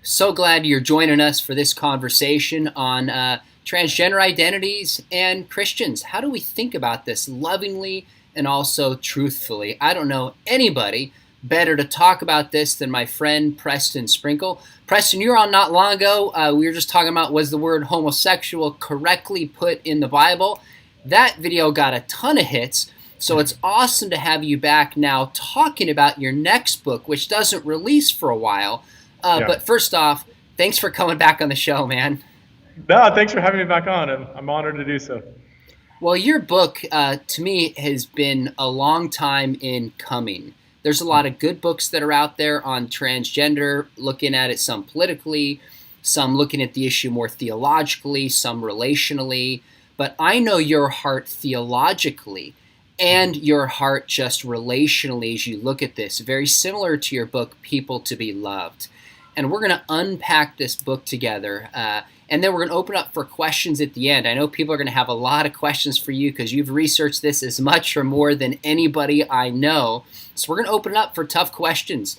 So glad you're joining us for this conversation on transgender identities and Christians. How do we think about this lovingly and also truthfully? I don't know anybody better to talk about this than my friend Preston Sprinkle. Preston, you were on not long ago. We were just talking about, was the word homosexual correctly put in the Bible? That video got a ton of hits. So it's awesome to have you back now talking about your next book, which doesn't release for a while. Yeah. But first off, thanks for coming back on the show, man. No, thanks for having me back on. I'm honored to do so. Well, your book, to me, has been a long time in coming. There's a lot of good books that are out there on transgender, looking at it some politically, some looking at the issue more theologically, some relationally. But I know your heart theologically and your heart just relationally as you look at this, very similar to your book, People to Be Loved. And we're going to unpack this book together. And then we're going to open up for questions at the end. I know people are going to have a lot of questions for you because you've researched this as much or more than anybody I know. So we're going to open it up for tough questions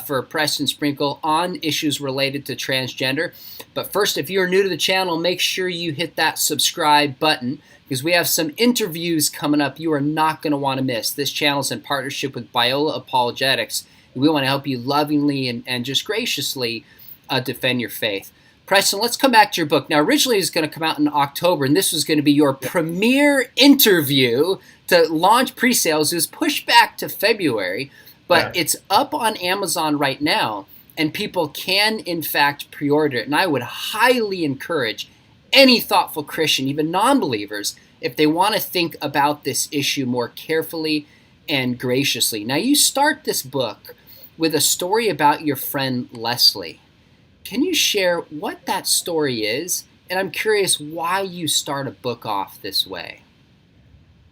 for Preston Sprinkle on issues related to transgender. But first, if you're new to the channel, make sure you hit that subscribe button because we have some interviews coming up you are not going to want to miss. This channel is in partnership with Biola Apologetics. We want to help you lovingly and just graciously defend your faith. Preston, let's come back to your book. Now, originally it was going to come out in October, and this was going to be your premiere interview to launch pre-sales. It was pushed back to February, but it's up on Amazon right now, and people can, in fact, pre-order it. And I would highly encourage any thoughtful Christian, even non-believers, if they want to think about this issue more carefully and graciously. Now, you start this book with a story about your friend Leslie. Can you share what that story is? And I'm curious why you start a book off this way.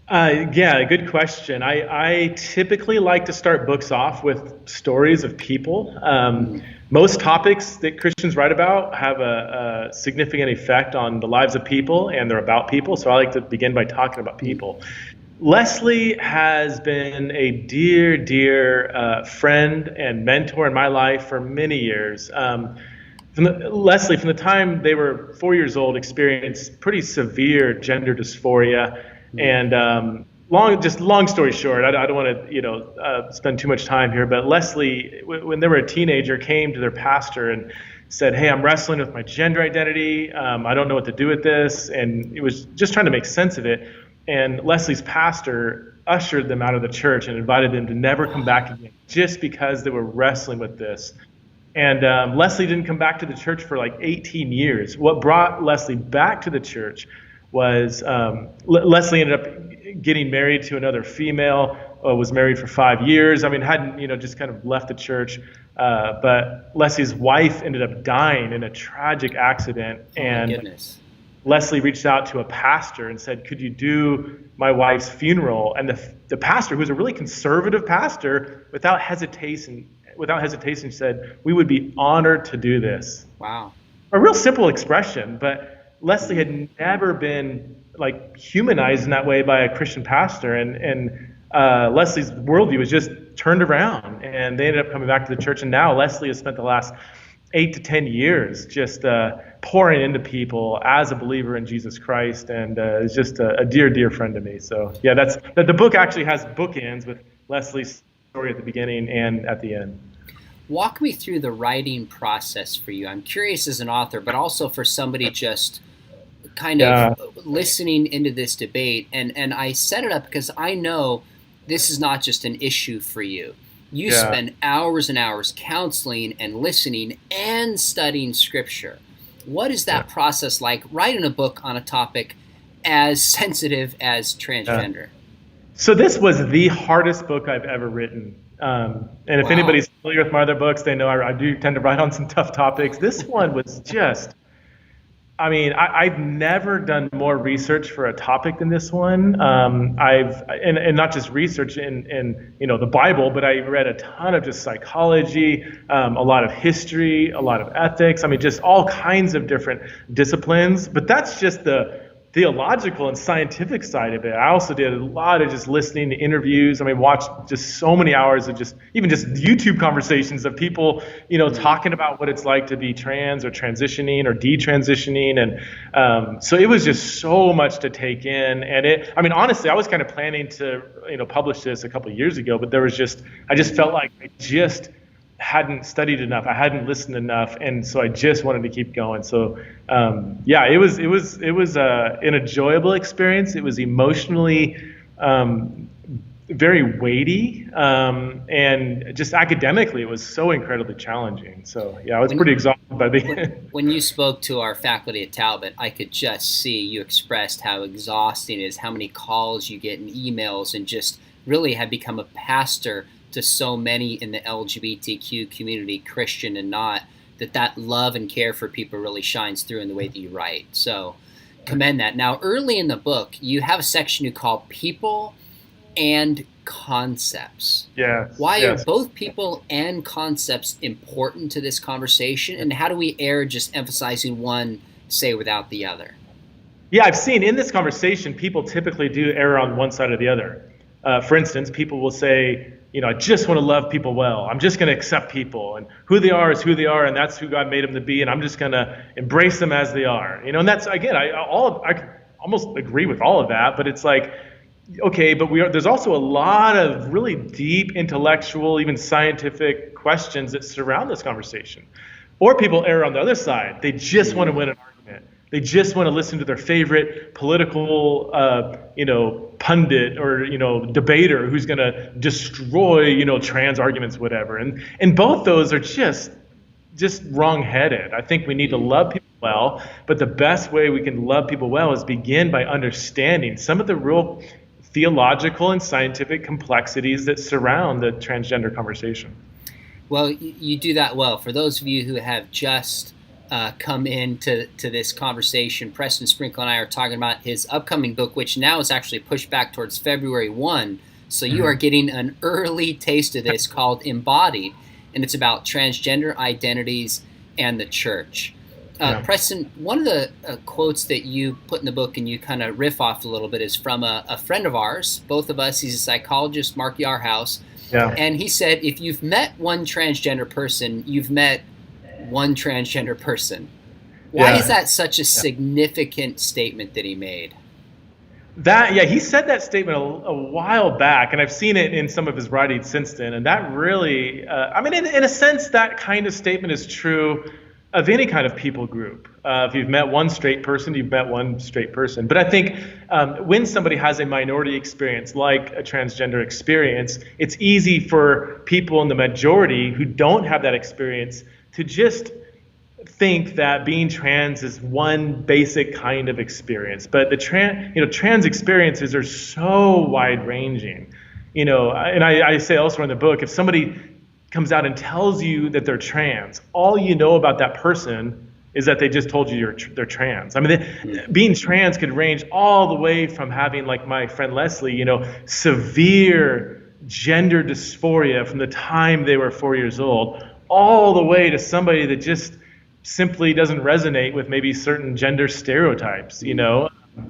Yeah, good question. I typically like to start books off with stories of people. Most topics that Christians write about have a significant effect on the lives of people, and they're about people. So I like to begin by talking about people. Leslie has been a dear, dear friend and mentor in my life for many years. Leslie, from the time they were 4 years old, experienced pretty severe gender dysphoria. And long story short, I don't want to spend too much time here, but Leslie, when they were a teenager, came to their pastor and said, "Hey, I'm wrestling with my gender identity. I don't know what to do with this," and it was just trying to make sense of it. And Leslie's pastor ushered them out of the church and invited them to never come back again, just because they were wrestling with this. And Leslie didn't come back to the church for like 18 years. What brought Leslie back to the church was Leslie ended up getting married to another female, was married for 5 years. I mean, hadn't, just kind of left the church. But Leslie's wife ended up dying in a tragic accident. And my goodness. Leslie reached out to a pastor and said, "Could you do my wife's funeral?" And the pastor, who's a really conservative pastor, without hesitation said, "We would be honored to do this." Wow. A real simple expression, but Leslie had never been like humanized in that way by a Christian pastor, and Leslie's worldview was just turned around, and they ended up coming back to the church. And now Leslie has spent the last 8 to 10 years just pouring into people as a believer in Jesus Christ, and is just a dear, dear friend to me. So yeah, the book actually has bookends with Leslie's story at the beginning and at the end. Walk me through the writing process for you. I'm curious as an author, but also for somebody just kind of listening into this debate. And I set it up because I know this is not just an issue for you. You spend hours and hours counseling and listening and studying scripture. What is that process like, writing a book on a topic as sensitive as transgender? So this was the hardest book I've ever written. And if anybody's familiar with my other books, they know I do tend to write on some tough topics. This one was just, I've never done more research for a topic than this one. And not just research in the Bible, but I read a ton of just psychology, a lot of history, a lot of ethics. Just all kinds of different disciplines. But that's just the theological and scientific side of it. I also did a lot of just listening to interviews. I mean, watched just so many hours of just YouTube conversations of people, talking about what it's like to be trans or transitioning or detransitioning. And so it was just so much to take in. And honestly, I was kind of planning to, publish this a couple of years ago, but I just felt like I just hadn't studied enough. I hadn't listened enough, and so I just wanted to keep going. So, it was an enjoyable experience. It was emotionally very weighty, and just academically, it was so incredibly challenging. So, I was pretty exhausted by the end. When you spoke to our faculty at Talbot, I could just see you expressed how exhausting it is, how many calls you get and emails, and just really have become a pastor to so many in the LGBTQ community, Christian and not, that love and care for people really shines through in the way that you write. So commend that. Now, early in the book, you have a section you call People and Concepts. Yeah. Why are both people and concepts important to this conversation? And how do we err just emphasizing one, say, without the other? Yeah, I've seen in this conversation, people typically do err on one side or the other. For instance, people will say, I just want to love people well. I'm just going to accept people, and who they are is who they are, and that's who God made them to be, and I'm just going to embrace them as they are. And that's, again, I almost agree with all of that, but it's like, okay, but there's also a lot of really deep intellectual, even scientific questions that surround this conversation. Or people err on the other side. They just want to win an argument. They just want to listen to their favorite political, pundit or, debater who's going to destroy, trans arguments, whatever. And both those are just wrong-headed. I think we need to love people well, but the best way we can love people well is begin by understanding some of the real theological and scientific complexities that surround the transgender conversation. Well, you do that well. For those of you who have just come into this conversation, Preston Sprinkle and I are talking about his upcoming book, which now is actually pushed back towards February 1. So you are getting an early taste of this, called Embodied, and it's about transgender identities and the church. Preston, one of the quotes that you put in the book and you kind of riff off a little bit is from a friend of ours, both of us. He's a psychologist, Mark Yarhouse. Yeah. And he said, if you've met one transgender person, you've met one transgender person. Why is that such a significant statement that he made? He said that statement a while back, and I've seen it in some of his writings since then. And that really, in a sense, that kind of statement is true of any kind of people group. If you've met one straight person, you've met one straight person. But I think when somebody has a minority experience, like a transgender experience, it's easy for people in the majority who don't have that experience to just think that being trans is one basic kind of experience. But the trans experiences are so wide-ranging. And I say elsewhere in the book, if somebody comes out and tells you that they're trans, all you know about that person is that they just told you they're trans. Being trans could range all the way from having, like my friend Leslie, severe gender dysphoria from the time they were 4 years old, all the way to somebody that just simply doesn't resonate with maybe certain gender stereotypes, And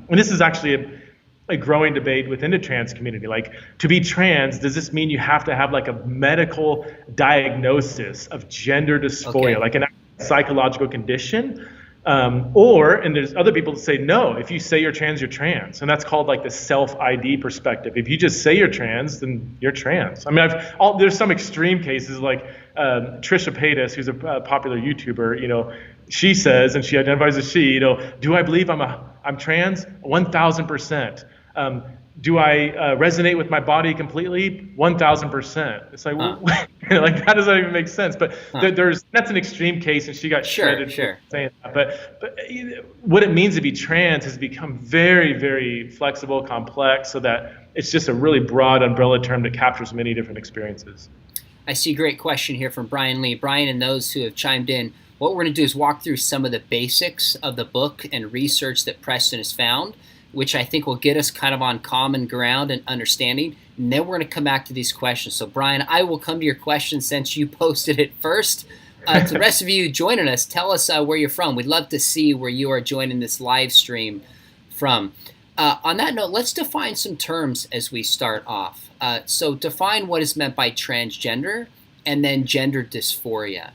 this is actually a growing debate within the trans community. Like, to be trans, does this mean you have to have like a medical diagnosis of gender dysphoria, like a psychological condition? And there's other people that say, no, if you say you're trans, you're trans. And that's called like the self-ID perspective. If you just say you're trans, then you're trans. There's some extreme cases like Trisha Paytas, who's a popular YouTuber, she says, and she identifies as she, do I believe I'm trans? 1,000%. Do I resonate with my body completely? 1,000%. It's like, like that doesn't even make sense. But that's an extreme case, and she got shredded for saying that. But what it means to be trans has become very, very flexible, complex, so that it's just a really broad umbrella term that captures many different experiences. I see a great question here from Brian Lee. Brian and those who have chimed in, what we're going to do is walk through some of the basics of the book and research that Preston has found, which I think will get us kind of on common ground and understanding. And then we're going to come back to these questions. So, Brian, I will come to your question since you posted it first. To the rest of you joining us, tell us where you're from. We'd love to see where you are joining this live stream from. On that note, let's define some terms as we start off. So define what is meant by transgender and then gender dysphoria.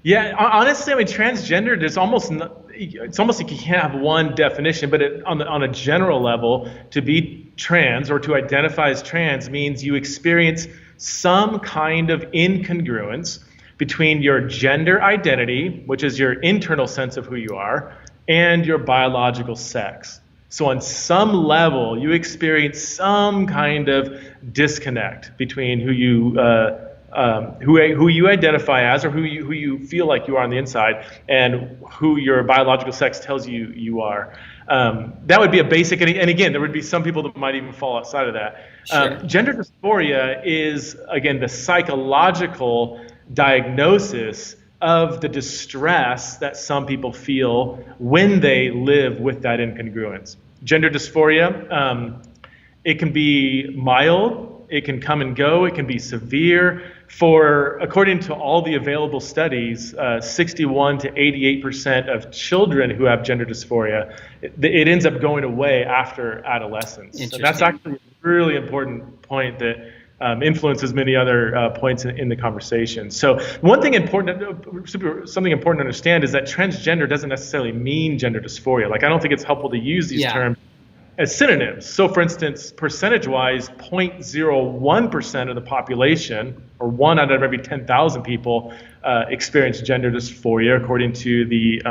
Yeah, honestly, I mean, transgender, it's almost like you can't have one definition, but on a general level, to be trans or to identify as trans means you experience some kind of incongruence between your gender identity, which is your internal sense of who you are, and your biological sex. So on some level, you experience some kind of disconnect between who you identify as, or who you feel like you are on the inside, and who your biological sex tells you you are. That would be a basic, and again, there would be some people that might even fall outside of that. Sure. Gender dysphoria is, again, the psychological diagnosis of the distress that some people feel when they live with that incongruence. Gender dysphoria, it can be mild, it can come and go, it can be severe. According to all the available studies, 61 to 88% of children who have gender dysphoria, it ends up going away after adolescence. So that's actually a really important point that influences many other points in the conversation. So something important to understand is that transgender doesn't necessarily mean gender dysphoria. Like, I don't think it's helpful to use these terms as synonyms. So for instance, percentage-wise, 0.01% of the population, or 1 out of every 10,000 people, experience gender dysphoria, according to the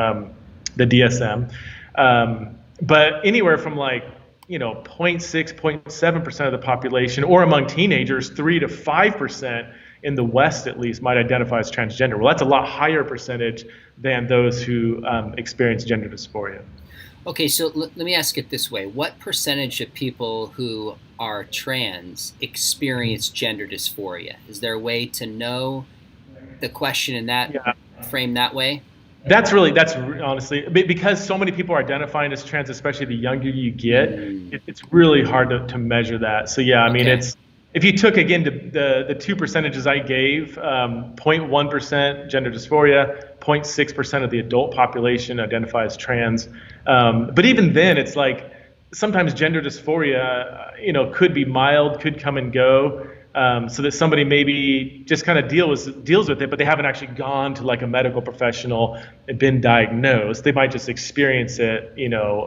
DSM. But anywhere from 0.6, 0.7% of the population, or among teenagers, 3 to 5% in the West at least might identify as transgender. Well, that's a lot higher percentage than those who experience gender dysphoria. Okay, so let me ask it this way. What percentage of people who are trans experience gender dysphoria? Is there a way to know the question in that frame that way? That's honestly, because so many people are identifying as trans, especially the younger you get, it's really hard to measure that. So yeah, I mean, if you took, again, the two percentages I gave, 0.1% gender dysphoria, 0.6% of the adult population identify as trans. But even then, it's like sometimes gender dysphoria, could be mild, could come and go. So that somebody maybe just kind of deals with it, but they haven't actually gone to a medical professional and been diagnosed. They might just experience it, in a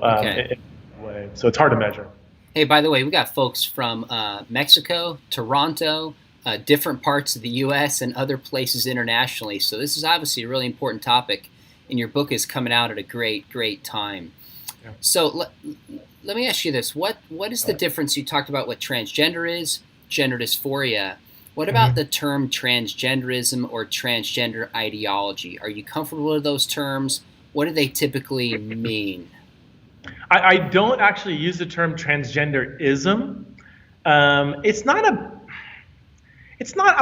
way. So it's hard to measure. Hey, by the way, we got folks from Mexico, Toronto, different parts of the U.S. and other places internationally. So this is obviously a really important topic, and your book is coming out at a great time. Yeah. So let me ask you this. What is the difference? You talked about what transgender is, gender dysphoria. What about the term transgenderism or transgender ideology? Are you comfortable with those terms? What do they typically mean? I don't actually use the term transgenderism. I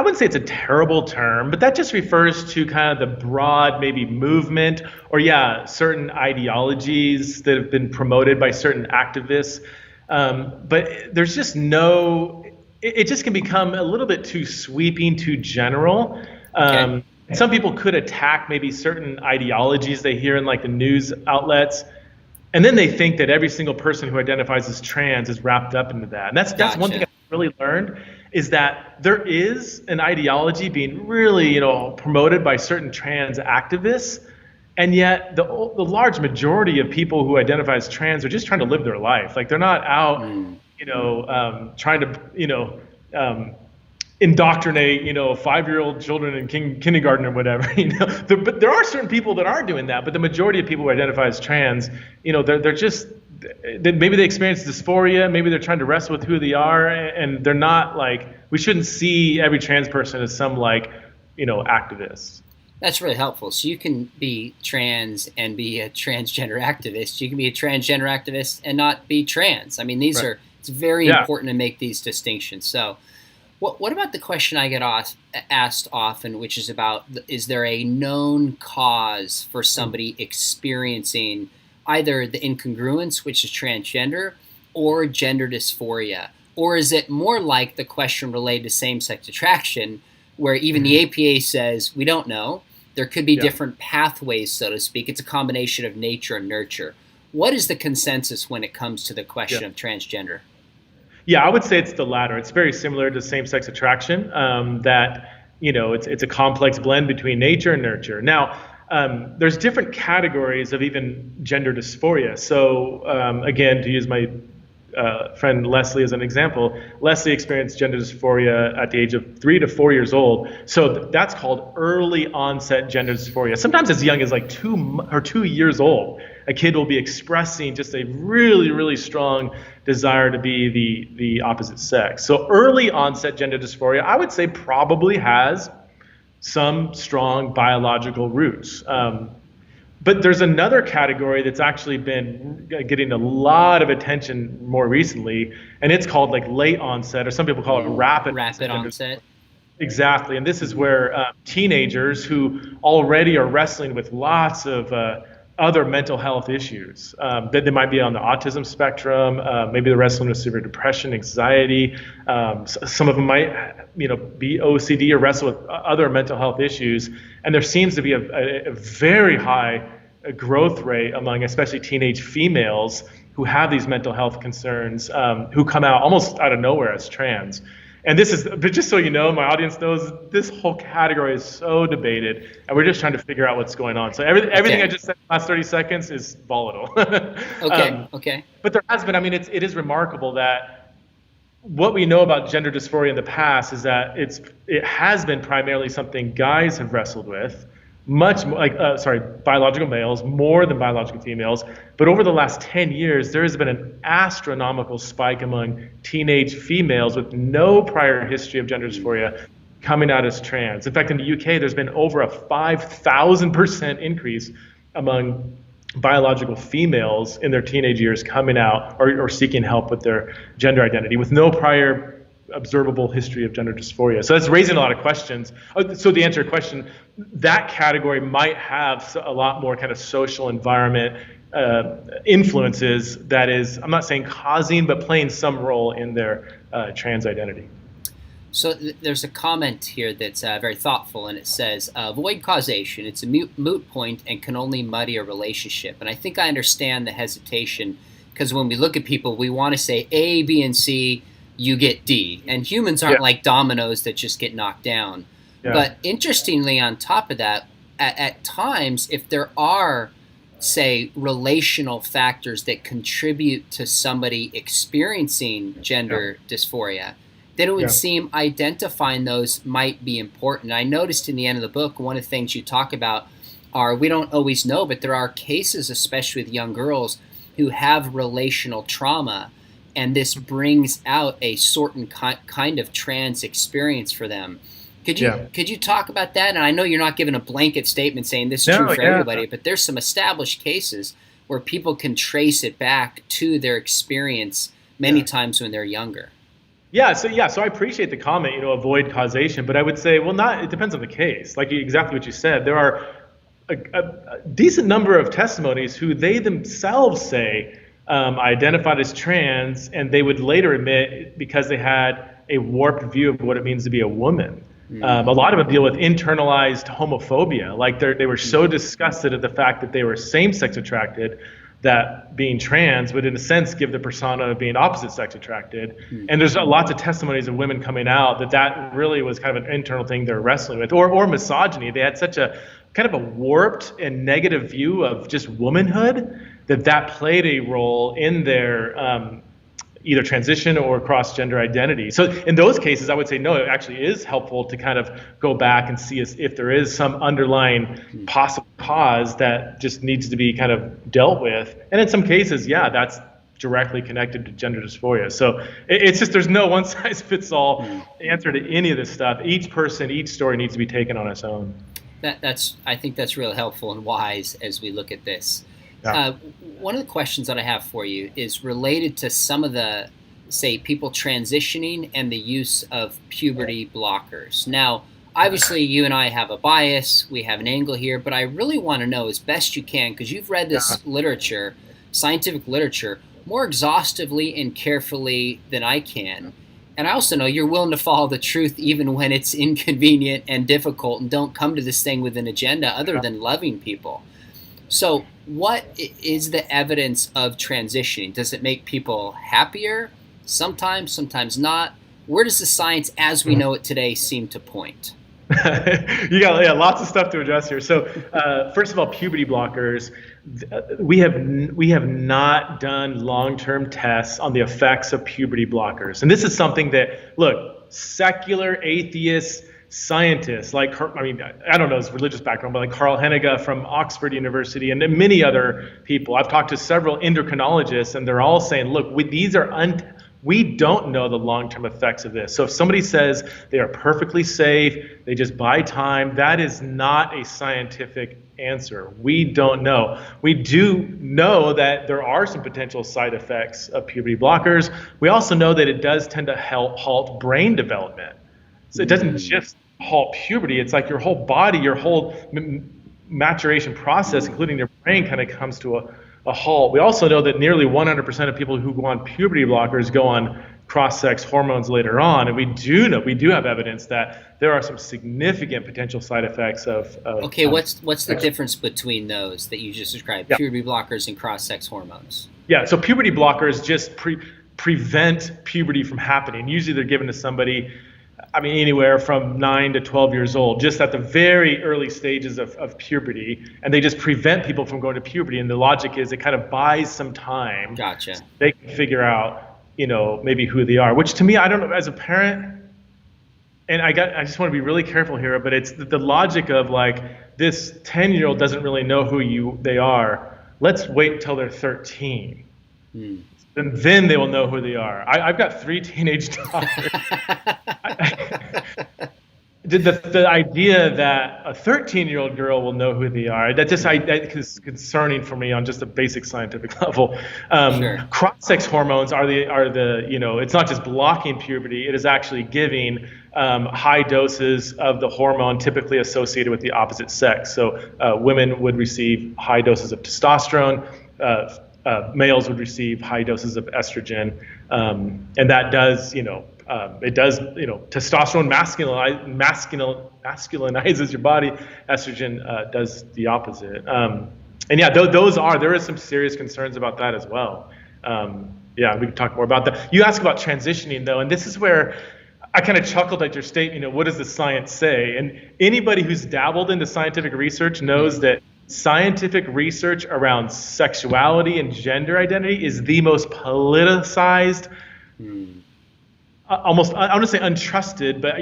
wouldn't say it's a terrible term, but that just refers to kind of the broad maybe movement or certain ideologies that have been promoted by certain activists. But there's just it just can become a little bit too sweeping, too general. Some people could attack maybe certain ideologies they hear in the news outlets, and then they think that every single person who identifies as trans is wrapped up into that. And that's one thing I've really learned, is that there is an ideology being really, promoted by certain trans activists, and yet the large majority of people who identify as trans are just trying to live their life. They're not out, trying to, indoctrinate, 5-year-old children in kindergarten or whatever. But there are certain people that are doing that. But the majority of people who identify as trans, they're just, maybe they experience dysphoria, maybe they're trying to wrestle with who they are, and they're not we shouldn't see every trans person as some activist. That's really helpful. So you can be trans and be a transgender activist. You can be a transgender activist and not be trans. I mean, it's very important to make these distinctions. So what about the question I get asked often, which is about, is there a known cause for somebody experiencing either the incongruence, which is transgender, or gender dysphoria? Or is it more like the question related to same-sex attraction, where even the APA says, we don't know. There could be different pathways, so to speak. It's a combination of nature and nurture. What is the consensus when it comes to the question Yeah. of transgender? Yeah, I would say it's the latter. It's very similar to same-sex attraction. That it's a complex blend between nature and nurture. Now, there's different categories of even gender dysphoria. So again, to use my friend Leslie as an example, Leslie experienced gender dysphoria at the age of 3 to 4 years old. So that's called early onset gender dysphoria. Sometimes as young as like 2 years old, a kid will be expressing just a really, really strong desire to be the opposite sex. So early onset gender dysphoria, I would say, probably has some strong biological roots. But there's another category that's actually been getting a lot of attention more recently, and it's called like late onset, or some people call it rapid onset. Exactly, and this is where teenagers who already are wrestling with lots of other mental health issues, that they might be on the autism spectrum, maybe they're wrestling with severe depression, anxiety. Some of them might, be OCD or wrestle with other mental health issues, and there seems to be a very high growth rate among especially teenage females who have these mental health concerns, who come out almost out of nowhere as trans. And but just so you know, my audience knows, this whole category is so debated, and we're just trying to figure out what's going on. So everything I just said in the last 30 seconds is volatile. Okay. But there has been, it is remarkable that what we know about gender dysphoria in the past is that it has been primarily something guys have wrestled with, much biological males more than biological females. But over the last 10 years, there has been an astronomical spike among teenage females with no prior history of gender dysphoria coming out as trans. In fact, in the UK, there's been over a 5,000% increase among biological females in their teenage years coming out or seeking help with their gender identity with no prior observable history of gender dysphoria. So that's raising a lot of questions. So to answer your question, that category might have a lot more kind of social environment influences that is, I'm not saying causing, but playing some role in their trans identity. So there's a comment here that's very thoughtful, and it says, avoid causation. It's a moot point and can only muddy a relationship. And I think I understand the hesitation, because when we look at people, we want to say A, B, and C, you get D. And humans aren't like dominoes that just get knocked down. Yeah. But interestingly, on top of that, at times, if there are, say, relational factors that contribute to somebody experiencing gender dysphoria, then it would seem identifying those might be important. I noticed in the end of the book, one of the things you talk about are, we don't always know, but there are cases, especially with young girls, who have relational trauma, and this brings out a certain kind of trans experience for them. Could you talk about that? And I know you're not giving a blanket statement saying this is true for everybody, but there's some established cases where people can trace it back to their experience many times when they're younger. So I appreciate the comment, avoid causation, but I would say, it depends on the case. Like exactly what you said, there are a decent number of testimonies who they themselves say identified as trans, and they would later admit because they had a warped view of what it means to be a woman. A lot of them deal with internalized homophobia, like they were so disgusted at the fact that they were same-sex attracted that being trans would, in a sense, give the persona of being opposite sex attracted. And there's lots of testimonies of women coming out that really was kind of an internal thing they're wrestling with, or misogyny. They had such a kind of a warped and negative view of just womanhood that played a role in their either transition or cross-gender identity. So in those cases, I would say, no, it actually is helpful to kind of go back and see if there is some underlying possible cause that just needs to be kind of dealt with. And in some cases, that's directly connected to gender dysphoria. So it's just, there's no one-size-fits-all answer to any of this stuff. Each person, each story needs to be taken on its own. I think that's really helpful and wise as we look at this. Yeah. One of the questions that I have for you is related to some of the, say, people transitioning and the use of puberty blockers. Now, obviously, you and I have a bias, we have an angle here, but I really want to know as best you can, because you've read this literature, scientific literature, more exhaustively and carefully than I can. And I also know you're willing to follow the truth even when it's inconvenient and difficult, and don't come to this thing with an agenda other than loving people. So, what is the evidence of transitioning? Does it make people happier? Sometimes, sometimes not. Where does the science as we know it today seem to point? You got lots of stuff to address here. So first of all, puberty blockers. We have not done long-term tests on the effects of puberty blockers, and this is something that secular atheists, scientists like I don't know his religious background, but like Carl Henniga from Oxford University and many other people. I've talked to several endocrinologists, and they're all saying, look, we don't know the long-term effects of this. So if somebody says they are perfectly safe, they just buy time, that is not a scientific answer. We don't know. We do know that there are some potential side effects of puberty blockers. We also know that it does tend to help halt brain development. So it doesn't just halt puberty. It's like your whole body, your whole maturation process, including your brain, kind of comes to a halt. We also know that nearly 100% of people who go on puberty blockers go on cross-sex hormones later on, and we do have evidence that there are some significant potential side effects of. Okay, what's the difference between those that you just described? Yeah. Puberty blockers and cross-sex hormones. Yeah, so puberty blockers just prevent puberty from happening. Usually, they're given to somebody, anywhere from 9 to 12 years old, just at the very early stages of puberty, and they just prevent people from going to puberty. And the logic is it kind of buys some time. Gotcha. So they can figure out, maybe who they are, which to me, I don't know, as a parent, and I just want to be really careful here, but it's the logic of like, this 10-year-old doesn't really know who they are. Let's wait until they're 13. And then they will know who they are. I've got 3 teenage daughters. The idea that a 13-year-old girl will know who they are, that is concerning for me on just a basic scientific level. Sure. Cross-sex hormones are the it's not just blocking puberty, it is actually giving high doses of the hormone typically associated with the opposite sex. So women would receive high doses of testosterone, males would receive high doses of estrogen, and that does, testosterone masculinizes your body. Estrogen does the opposite. And yeah, there is some serious concerns about that as well. We can talk more about that. You asked about transitioning though, and this is where I kind of chuckled at your statement, what does the science say? And anybody who's dabbled into scientific research knows that scientific research around sexuality and gender identity is the most politicized, almost, I want to say untrusted, but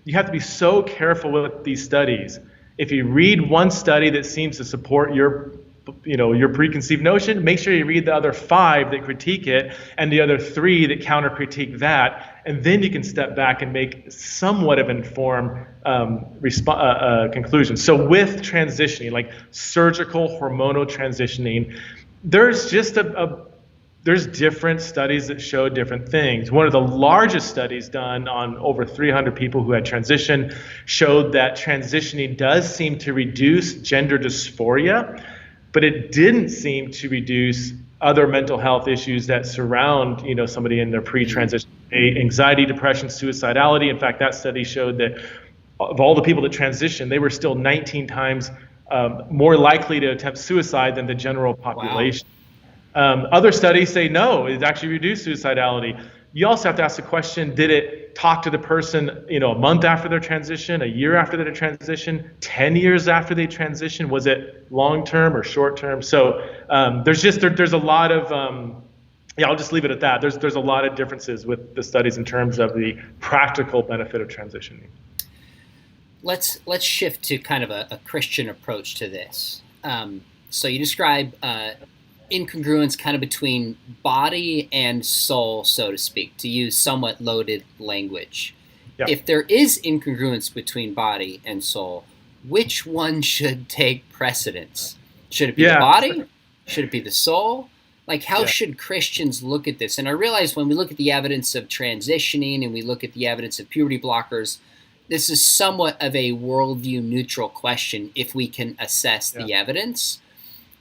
you have to be so careful with these studies. If you read one study that seems to support your preconceived notion, make sure you read the other 5 that critique it and the other 3 that counter critique that, and then you can step back and make somewhat of informed conclusions. So with transitioning, like surgical hormonal transitioning, there's just there's different studies that show different things. One of the largest studies done on over 300 people who had transitioned showed that transitioning does seem to reduce gender dysphoria, but it didn't seem to reduce other mental health issues that surround, somebody in their pre-transition state: anxiety, depression, suicidality. In fact, that study showed that of all the people that transitioned, they were still 19 times more likely to attempt suicide than the general population. Wow. Other studies say no, it actually reduced suicidality. You also have to ask the question, did it talk to the person, a month after their transition, a year after their transition, 10 years after they transition? Was it long-term or short-term? So there's a lot of, I'll just leave it at that. There's a lot of differences with the studies in terms of the practical benefit of transitioning. Let's shift to kind of a Christian approach to this. So you describe incongruence kind of between body and soul, so to speak, to use somewhat loaded language. Yeah. If there is incongruence between body and soul, which one should take precedence? Should it be the body? Should it be the soul? Like, how should Christians look at this? And I realize when we look at the evidence of transitioning and we look at the evidence of puberty blockers, this is somewhat of a worldview neutral question if we can assess the evidence.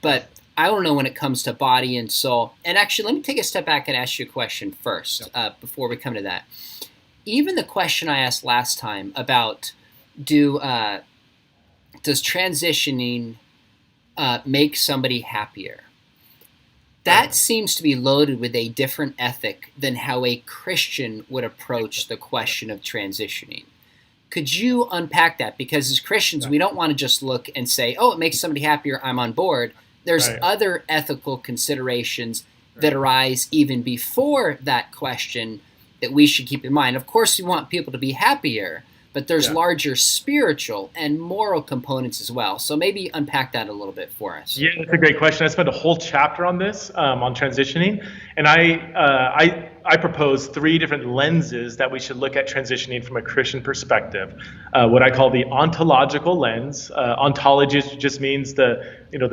But I don't know when it comes to body and soul. And actually, let me take a step back and ask you a question first before we come to that. Even the question I asked last time about does transitioning make somebody happier. That seems to be loaded with a different ethic than how a Christian would approach the question of transitioning. Could you unpack that? Because as Christians, we don't want to just look and say, oh, it makes somebody happier, I'm on board. There's other ethical considerations that arise even before that question that we should keep in mind. Of course, we want people to be happier, but there's larger spiritual and moral components as well. So maybe unpack that a little bit for us. Yeah, that's a great question. I spent a whole chapter on this, on transitioning, and I propose 3 different lenses that we should look at transitioning from a Christian perspective. What I call the ontological lens. Ontology just means the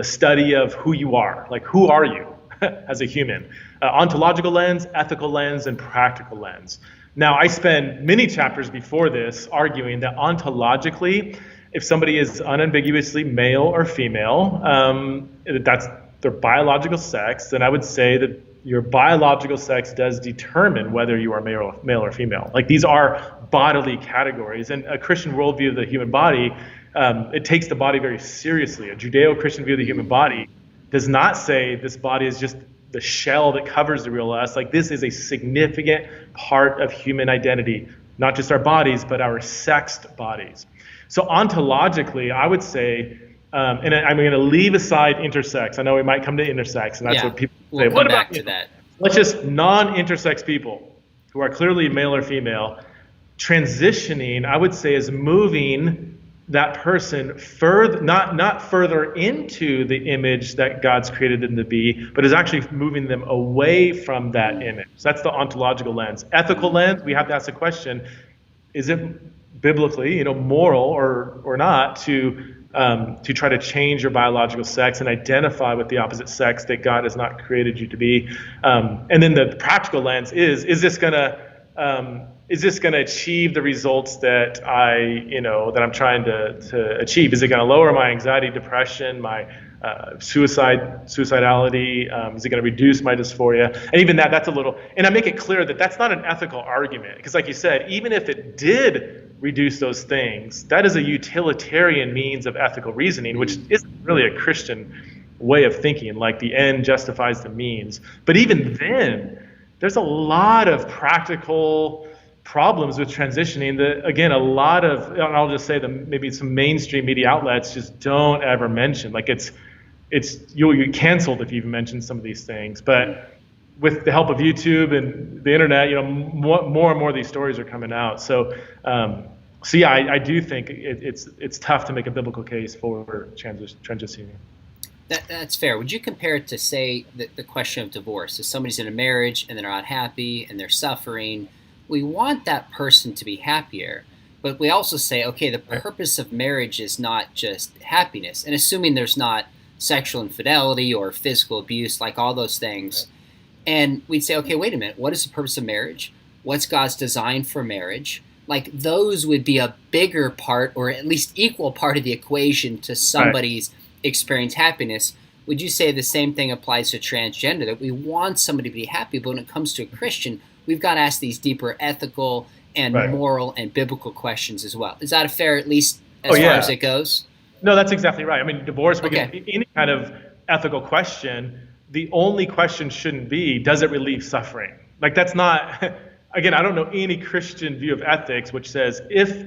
study of who you are, like who are you as a human. Ontological lens, ethical lens, and practical lens. Now, I spend many chapters before this arguing that ontologically, if somebody is unambiguously male or female, that's their biological sex, then I would say that your biological sex does determine whether you are male or female. Like, these are bodily categories, and a Christian worldview of the human body, it takes the body very seriously. A Judeo-Christian view of the human body does not say this body is just the shell that covers the real us. Like, this is a significant part of human identity, not just our bodies, but our sexed bodies. So ontologically, I would say, and I'm going to leave aside intersex. I know we might come to intersex, and that's what people say. We'll come back to that. Let's just non-intersex people who are clearly male or female. Transitioning, I would say, is moving that person further, not further into the image that God's created them to be, but is actually moving them away from that image. So that's the ontological lens. Ethical lens, we have to ask the question: is it biblically, moral or not to try to change your biological sex and identify with the opposite sex that God has not created you to be? And then the practical lens is this going to achieve the results that I'm trying to achieve? Is it going to lower my anxiety, depression, my suicidality? Is it going to reduce my dysphoria? And even that's a little, and I make it clear that that's not an ethical argument, because like you said, even if it did reduce those things, that is a utilitarian means of ethical reasoning, which isn't really a Christian way of thinking, like the end justifies the means. But even then, there's a lot of practical problems with transitioning that, again, a lot of, and I'll just say that maybe some mainstream media outlets just don't ever mention. Like, you'll get canceled if you even mention some of these things. But with the help of YouTube and the internet, more and more of these stories are coming out. So yeah, I do think it's tough to make a biblical case for transitioning. That's fair. Would you compare it to, say, the question of divorce? If somebody's in a marriage and they're not happy and they're suffering, we want that person to be happier, but we also say, okay, the purpose of marriage is not just happiness. And assuming there's not sexual infidelity or physical abuse, like all those things, and we'd say, okay, wait a minute, what is the purpose of marriage? What's God's design for marriage? Like, those would be a bigger part, or at least equal part of the equation to somebody's experience happiness. Would you say the same thing applies to transgender, that we want somebody to be happy, but when it comes to a Christian, we've got to ask these deeper ethical and moral and biblical questions as well? Is that a fair, at least as far as it goes? No, that's exactly right. I mean, divorce, any kind of ethical question, the only question shouldn't be, does it relieve suffering? Like, that's not, again, I don't know any Christian view of ethics which says if,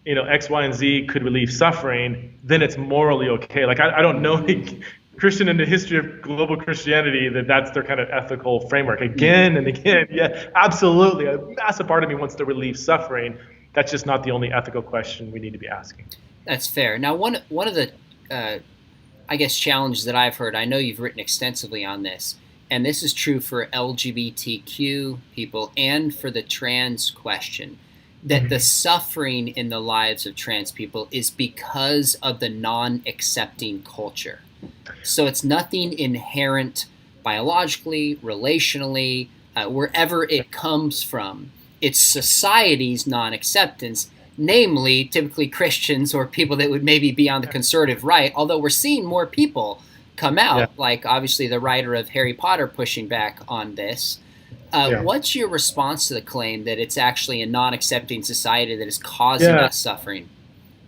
X, Y, and Z could relieve suffering, then it's morally okay. Like, I don't know any Christian in the history of global Christianity that's their kind of ethical framework. Again and again, yeah, absolutely. A massive part of me wants to relieve suffering. That's just not the only ethical question we need to be asking. That's fair. Now, one of the, challenges that I've heard, I know you've written extensively on this, and this is true for LGBTQ people and for the trans question, that the suffering in the lives of trans people is because of the non-accepting culture. So it's nothing inherent biologically, relationally, wherever it comes from. It's society's non-acceptance, namely typically Christians or people that would maybe be on the conservative right, although we're seeing more people come out, like obviously the writer of Harry Potter pushing back on this. What's your response to the claim that it's actually a non-accepting society that is causing us suffering?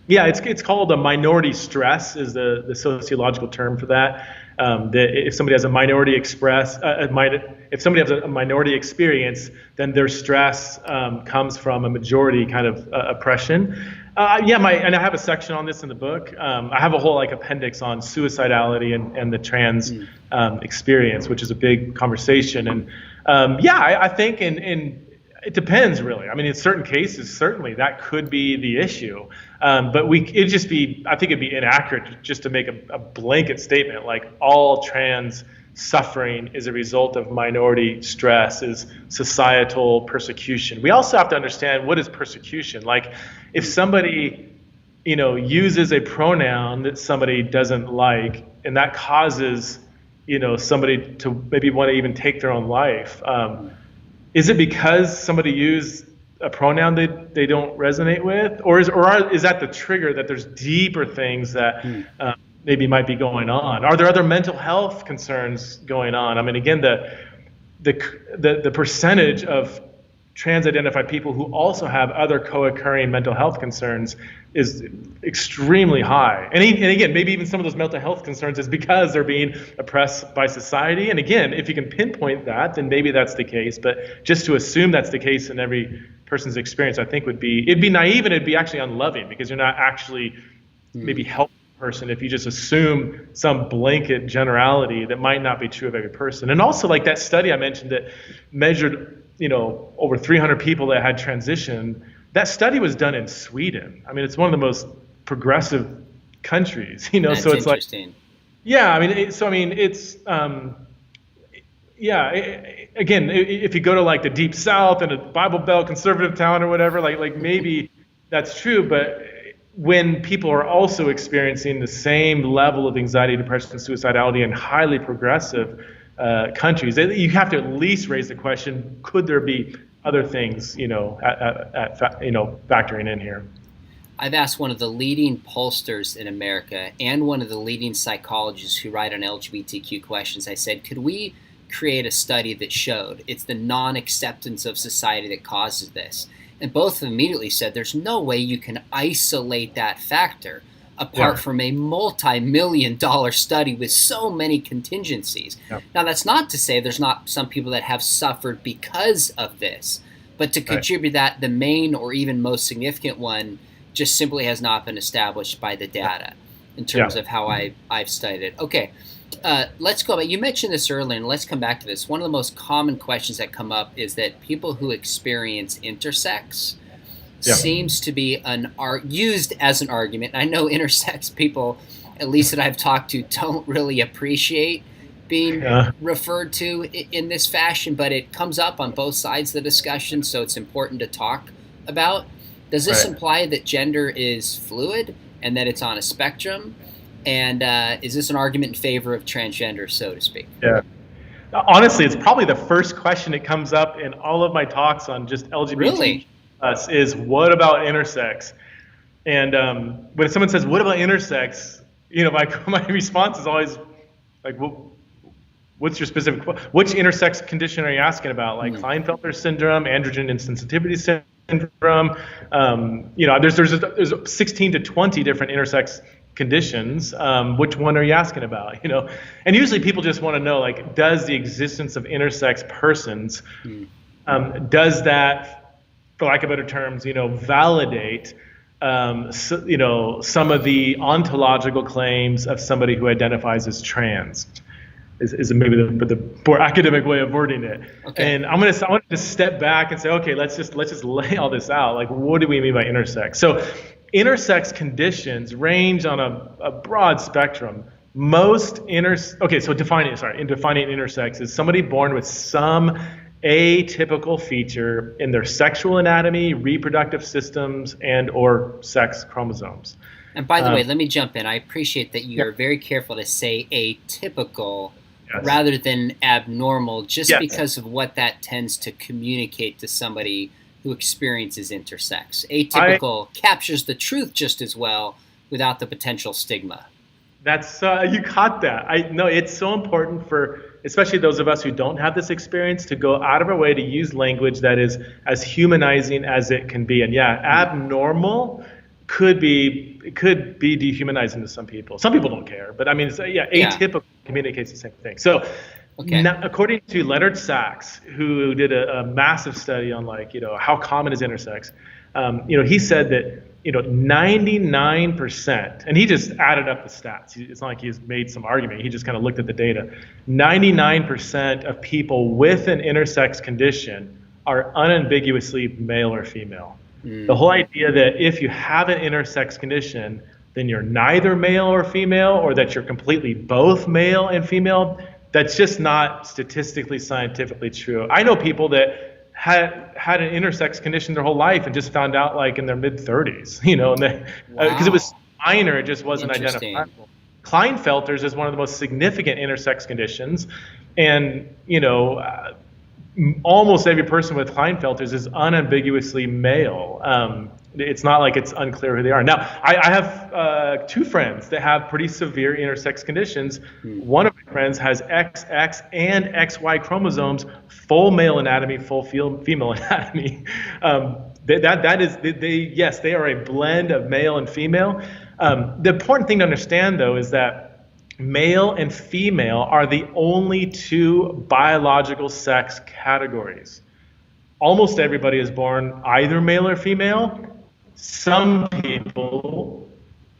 Yeah, it's called a minority stress is the sociological term for that. That if somebody has a minority if somebody has a minority experience, then their stress comes from a majority kind of oppression. And I have a section on this in the book. I have a whole like appendix on suicidality and the trans experience, which is a big conversation. And I think in it depends, really. I mean, in certain cases, certainly that could be the issue. But I think it'd be inaccurate just to make a blanket statement like all trans suffering is a result of minority stress, is societal persecution. We also have to understand what is persecution. Like if somebody, uses a pronoun that somebody doesn't like, and that causes, somebody to maybe want to even take their own life. Is it because somebody used a pronoun they don't resonate with, or is that the trigger that there's deeper things that maybe might be going on? Are there other mental health concerns going on? I mean, again, the percentage of trans-identified people who also have other co-occurring mental health concerns is extremely high. And again, maybe even some of those mental health concerns is because they're being oppressed by society. And again, if you can pinpoint that, then maybe that's the case. But just to assume that's the case in every person's experience, I think it'd be naive and it'd be actually unloving, because you're not actually maybe helping a person if you just assume some blanket generality that might not be true of every person. And also, like that study I mentioned that measured over 300 people that had transitioned, that study was done in Sweden. I mean, it's one of the most progressive countries, That's so it's interesting. Again, if you go to like the deep South and a Bible Belt conservative town or whatever, like maybe that's true, but when people are also experiencing the same level of anxiety, depression, and suicidality in highly progressive countries, you have to at least raise the question: could there be other things, factoring in here? I've asked one of the leading pollsters in America and one of the leading psychologists who write on LGBTQ questions. I said, could we create a study that showed it's the non-acceptance of society that causes this? And both of them immediately said, there's no way you can isolate that factor apart from a multi-million-dollar study with so many contingencies. Yep. Now, that's not to say there's not some people that have suffered because of this, but to contribute that the main or even most significant one just simply has not been established by the data in terms of how I've studied it. Okay, let's go back. You mentioned this earlier, and let's come back to this. One of the most common questions that come up is that people who experience intersex seems to be used as an argument. I know intersex people, at least that I've talked to, don't really appreciate being referred to in this fashion, but it comes up on both sides of the discussion, so it's important to talk about. Does this imply that gender is fluid and that it's on a spectrum? And is this an argument in favor of transgender, so to speak? Yeah. Honestly, it's probably the first question that comes up in all of my talks on just LGBT. Really? Is what about intersex? And when someone says, what about intersex? My response is always like, well, what's your specific, which intersex condition are you asking about? Like Klinefelter syndrome, androgen insensitivity syndrome. There's 16 to 20 different intersex conditions. Which one are you asking about? And usually people just want to know, like, does the existence of intersex persons, does that, for lack of better terms, validate, some of the ontological claims of somebody who identifies as trans, is maybe the more academic way of wording it. Okay. And I want to step back and say, okay, let's just lay all this out. Like, what do we mean by intersex? So, intersex conditions range on a broad spectrum. So defining intersex is somebody born with some atypical feature in their sexual anatomy, reproductive systems, and or sex chromosomes. And by the way, let me jump in. I appreciate that you are very careful to say atypical rather than abnormal, just because of what that tends to communicate to somebody who experiences intersex. Atypical captures the truth just as well without the potential stigma. That's you caught that. It's so important for especially those of us who don't have this experience to go out of our way to use language that is as humanizing as it can be. And abnormal could be dehumanizing to some people. Some people don't care, but I mean, atypical communicates the same thing. So, according to Leonard Sachs, who did a massive study on how common is intersex, he said that 99%, and he just added up the stats. It's not like he's made some argument. He just kind of looked at the data. 99% of people with an intersex condition are unambiguously male or female. The whole idea that if you have an intersex condition, then you're neither male or female, or that you're completely both male and female, that's just not statistically, scientifically true. I know people that had an intersex condition their whole life and just found out in their mid-30s, and because it was minor, it just wasn't identifiable. Klinefelter's is one of the most significant intersex conditions, and almost every person with Klinefelter's is unambiguously male. It's not like it's unclear who they are. Now, I have two friends that have pretty severe intersex conditions. One of my friends has XX and XY chromosomes, full male anatomy, full female anatomy. They are a blend of male and female. The important thing to understand, though, is that male and female are the only two biological sex categories. Almost everybody is born either male or female. Some people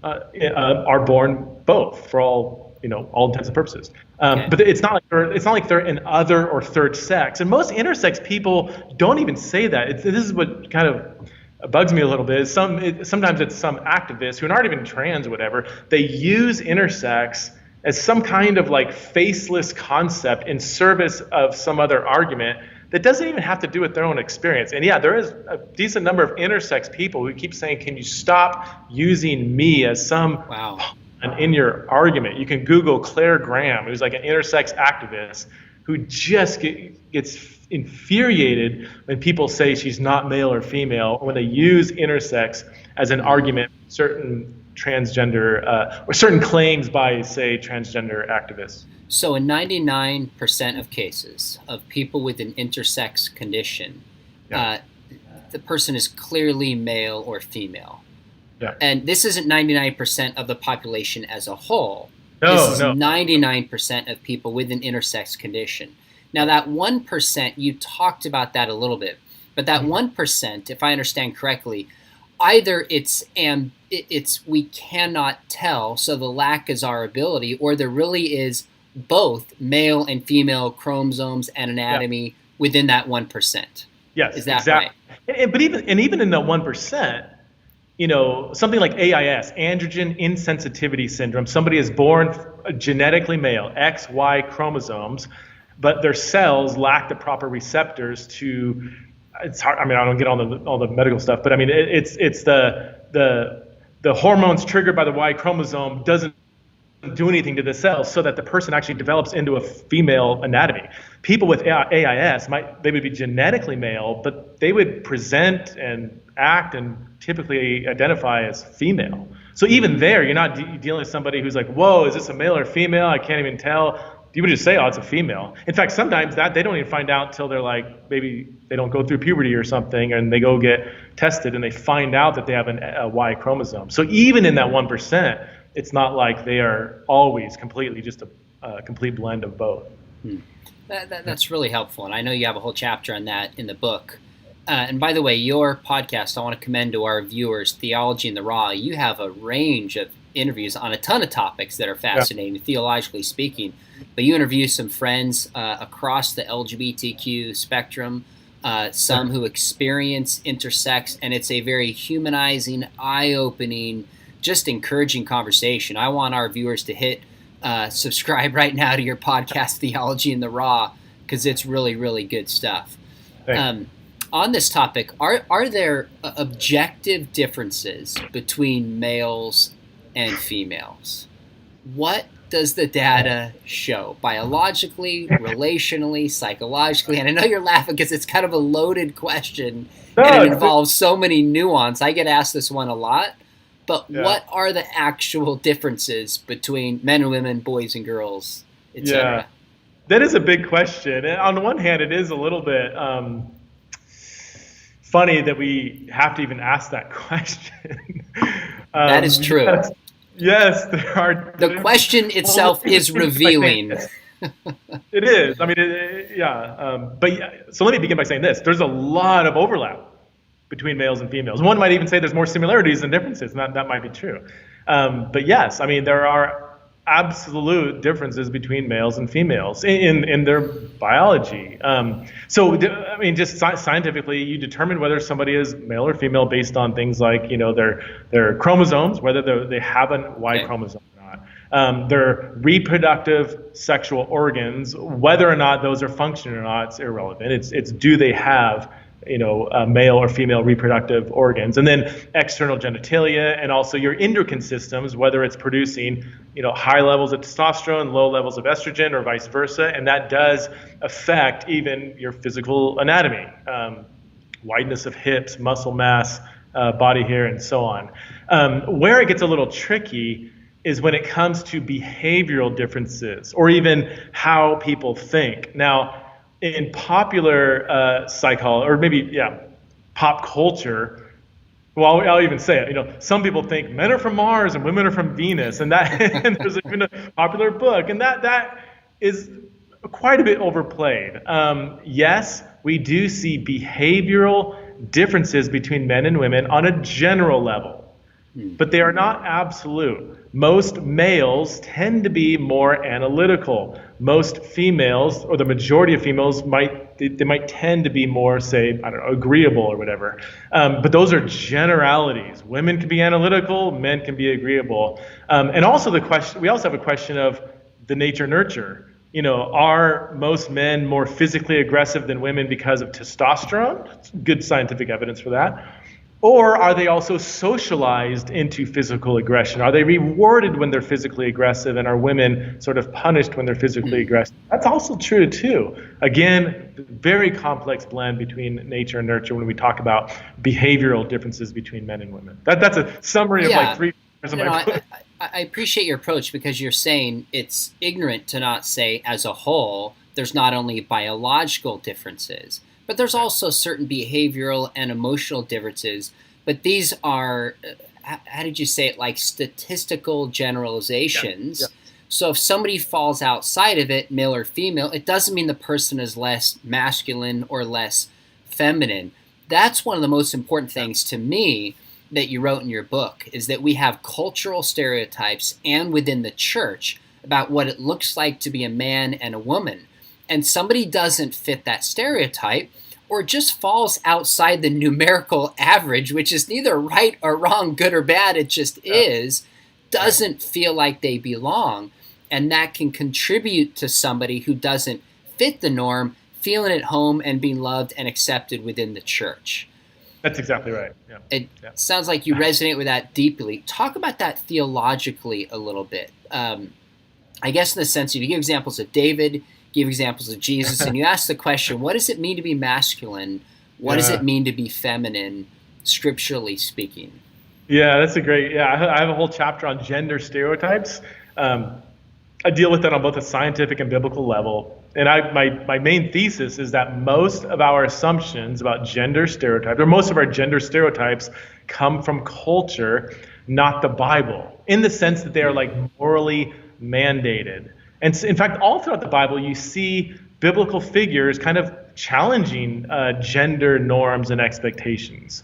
are born both for all intents and purposes. But it's not like they're an other or third sex. And most intersex people don't even say that. This is what kind of bugs me a little bit. Sometimes it's some activists who aren't even trans or whatever. They use intersex as some kind of faceless concept in service of some other argument that doesn't even have to do with their own experience. And there is a decent number of intersex people who keep saying, can you stop using me as some in your argument? You can Google Claire Graham, who's an intersex activist, who just gets infuriated when people say she's not male or female, or when they use intersex as an argument for certain transgender or certain claims by, say, transgender activists. So in 99% of cases of people with an intersex condition, the person is clearly male or female. Yeah. And this isn't 99% of the population as a whole. No, this is 99% of people with an intersex condition. Now that 1%, you talked about that a little bit, but that 1%, if I understand correctly, either it's we cannot tell, so the lack is our ability, or there really is both male and female chromosomes and anatomy within that 1%. Yes, is that exactly. right? But even in the 1%, something like AIS, androgen insensitivity syndrome. Somebody is born genetically male, XY chromosomes, but their cells lack the proper receptors to. It's hard. I mean, I don't get all the medical stuff, but I mean, it's the hormones triggered by the Y chromosome doesn't do anything to the cells, so that the person actually develops into a female anatomy. People with AIS they would be genetically male, but they would present and act and typically identify as female. So even there, you're not dealing with somebody who's like, whoa, is this a male or female? I can't even tell. You would just say, oh, it's a female. In fact, sometimes that they don't even find out till they're maybe they don't go through puberty or something, and they go get tested and they find out that they have a Y chromosome. So even in that 1%, it's not like they are always completely just a complete blend of both. That's really helpful, and I know you have a whole chapter on that in the book. And by the way, your podcast, I want to commend to our viewers, Theology in the Raw. You have a range of interviews on a ton of topics that are fascinating, theologically speaking. But you interview some friends across the LGBTQ spectrum, some who experience intersex, and it's a very humanizing, eye-opening, just encouraging conversation. I want our viewers to hit subscribe right now to your podcast, Theology in the Raw, because it's really, really good stuff. On this topic, are there objective differences between males and females? What does the data show biologically, relationally, psychologically? And I know you're laughing because it's kind of a loaded question and it involves so many nuance. I get asked this one a lot, but what are the actual differences between men and women, boys and girls, etc.? That is a big question. And on the one hand, it is a little bit funny that we have to even ask that question. That is true. Yes, there are. The question itself is revealing. It is. I mean, so let me begin by saying this. There's a lot of overlap between males and females. One might even say there's more similarities than differences, and that might be true. But yes, I mean, there are absolute differences between males and females in their biology. I mean, just scientifically, you determine whether somebody is male or female based on things like, their chromosomes, whether they have a Y chromosome or not, their reproductive sexual organs, whether or not those are functioning or not, it's irrelevant. It's do they have male or female reproductive organs, and then external genitalia, and also your endocrine systems, whether it's producing, high levels of testosterone, low levels of estrogen, or vice versa, and that does affect even your physical anatomy, wideness of hips, muscle mass, body hair, and so on. Where it gets a little tricky is when it comes to behavioral differences, or even how people think. Now, in popular psychology, or maybe, pop culture, well, I'll even say it, some people think men are from Mars and women are from Venus, and and there's even a popular book, and that is quite a bit overplayed. Yes, we do see behavioral differences between men and women on a general level, but they are not absolute. Most males tend to be more analytical. Most females, or the majority of females, might tend to be more, say, agreeable or whatever. But those are generalities. Women can be analytical, men can be agreeable. And also we also have a question of the nature-nurture. Are most men more physically aggressive than women because of testosterone? Good scientific evidence for that. Or are they also socialized into physical aggression? Are they rewarded when they're physically aggressive, and are women sort of punished when they're physically aggressive? That's also true too. Again, very complex blend between nature and nurture when we talk about behavioral differences between men and women. That's a summary of like 3 years of my book. I appreciate your approach, because you're saying it's ignorant to not say, as a whole, there's not only biological differences, but there's also certain behavioral and emotional differences. But these are, how did you say it, like statistical generalizations. Yeah. So if somebody falls outside of it, male or female, it doesn't mean the person is less masculine or less feminine. That's one of the most important things to me that you wrote in your book, is that we have cultural stereotypes and within the church about what it looks like to be a man and a woman. And somebody doesn't fit that stereotype, or just falls outside the numerical average, which is neither right or wrong, good or bad, it just is, doesn't feel like they belong. And that can contribute to somebody who doesn't fit the norm, feeling at home and being loved and accepted within the church. That's exactly right. Yeah. It sounds like you resonate with that deeply. Talk about that theologically a little bit. I guess in the sense you give examples of David, give examples of Jesus, and you ask the question, what does it mean to be masculine? What does it mean to be feminine, scripturally speaking? Yeah, that's a great, I have a whole chapter on gender stereotypes. I deal with that on both a scientific and biblical level. And my main thesis is that most of our assumptions about gender stereotypes, or most of our gender stereotypes, come from culture, not the Bible, in the sense that they are like morally mandated. And in fact, all throughout the Bible, you see biblical figures kind of challenging gender norms and expectations.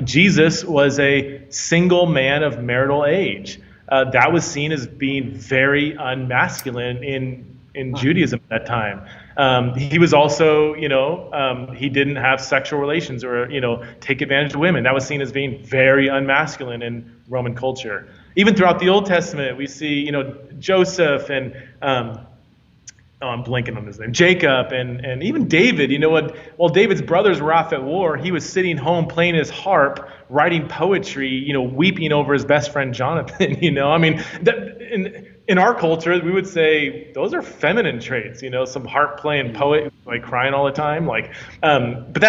Jesus was a single man of marital age. That was seen as being very unmasculine in Judaism at that time. He was also, he didn't have sexual relations or, take advantage of women. That was seen as being very unmasculine in Roman culture. Even throughout the Old Testament, we see, Joseph and, I'm blanking on his name, Jacob and even David, while David's brothers were off at war, he was sitting home playing his harp, writing poetry, weeping over his best friend Jonathan, I mean, in our culture, we would say those are feminine traits, some harp playing poet, like crying all the time, but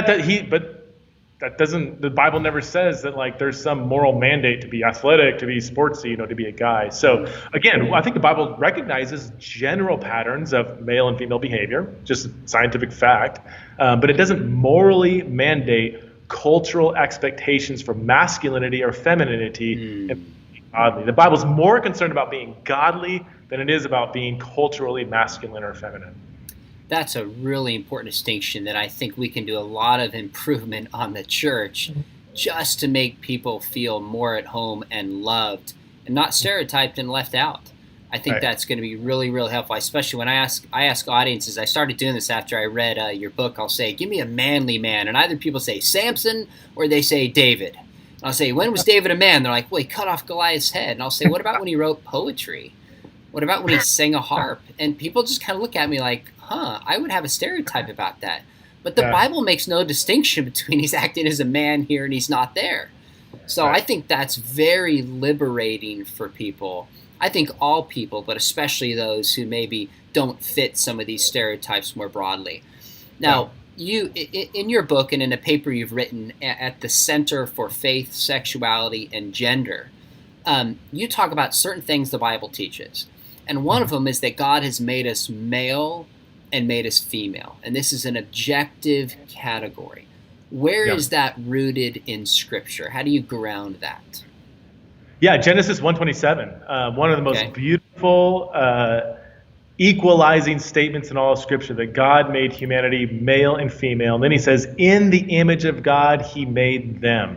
that doesn't, the Bible never says that like there's some moral mandate to be athletic, to be sportsy, to be a guy. So again, I think the Bible recognizes general patterns of male and female behavior, just scientific fact, but it doesn't morally mandate cultural expectations for masculinity or femininity and being godly. The Bible's more concerned about being godly than it is about being culturally masculine or feminine. That's a really important distinction that I think we can do a lot of improvement on the church just to make people feel more at home and loved and not stereotyped and left out. I think that's going to be really, really helpful, especially when I ask audiences. I started doing this after I read your book. I'll say, give me a manly man. And either people say Samson or they say David. And I'll say, when was David a man? They're like, well, he cut off Goliath's head. And I'll say, what about when he wrote poetry? What about when he sang a harp? And people just kind of look at me like, I would have a stereotype about that. But the Bible makes no distinction between he's acting as a man here and he's not there. So I think that's very liberating for people. I think all people, but especially those who maybe don't fit some of these stereotypes more broadly. Now, you, in your book and in a paper you've written at the Center for Faith, Sexuality, and Gender, you talk about certain things the Bible teaches. And one of them is that God has made us male and made us female. And this is an objective category. Where is that rooted in Scripture? How do you ground that? Yeah, Genesis 1:27, one of the most beautiful equalizing statements in all of Scripture, that God made humanity male and female. And then he says, in the image of God, he made them.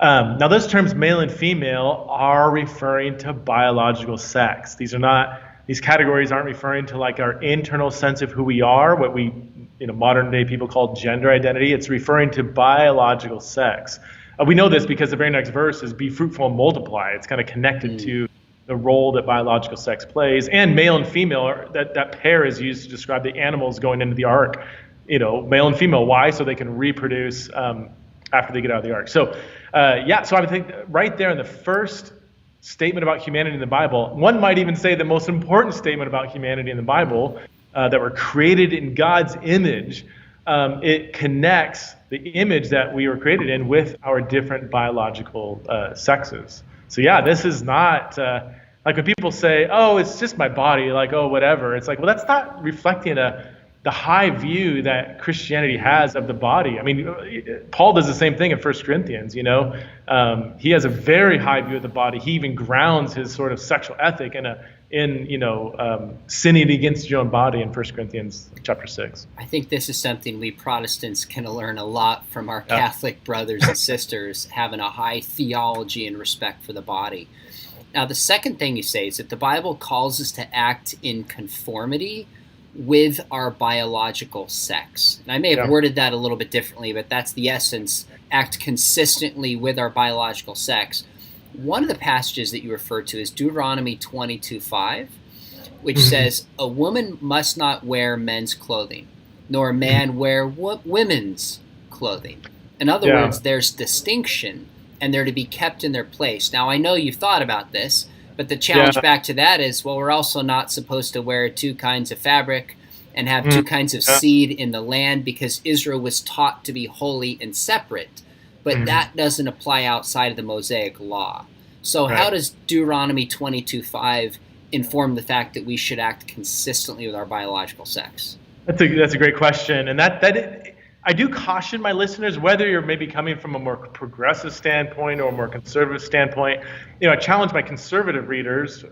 Now, those terms male and female are referring to biological sex. These categories aren't referring to like our internal sense of who we are, what we, modern day people call gender identity. It's referring to biological sex. We know this because the very next verse is be fruitful and multiply. It's kind of connected to the role that biological sex plays. And male and female, that pair is used to describe the animals going into the ark. Male and female. Why? So they can reproduce after they get out of the ark. So, so I think right there in the first statement about humanity in the Bible, one might even say the most important statement about humanity in the Bible, that we're created in God's image. It connects the image that we were created in with our different biological sexes. So this is not like when people say, oh, it's just my body, like, oh, whatever. It's like, well, that's not reflecting the high view that Christianity has of the body. I mean, Paul does the same thing in 1 Corinthians, he has a very high view of the body. He even grounds his sort of sexual ethic in sinning against your own body in 1 Corinthians chapter 6. I think this is something we Protestants can learn a lot from our Catholic brothers and sisters, having a high theology and respect for the body. Now, the second thing you say is that the Bible calls us to act in conformity with our biological sex. And I may have worded that a little bit differently, but that's the essence, act consistently with our biological sex. One of the passages that you refer to is Deuteronomy 22:5, which says, a woman must not wear men's clothing, nor a man wear women's clothing. In other words, there's distinction, and they're to be kept in their place. Now, I know you've thought about this, but the challenge back to that is, well, we're also not supposed to wear two kinds of fabric and have two kinds of seed in the land because Israel was taught to be holy and separate. But that doesn't apply outside of the Mosaic law. So how does Deuteronomy 22:5 inform the fact that we should act consistently with our biological sex? That's a great question. And I do caution my listeners, whether you're maybe coming from a more progressive standpoint or a more conservative standpoint. I challenge my conservative readers,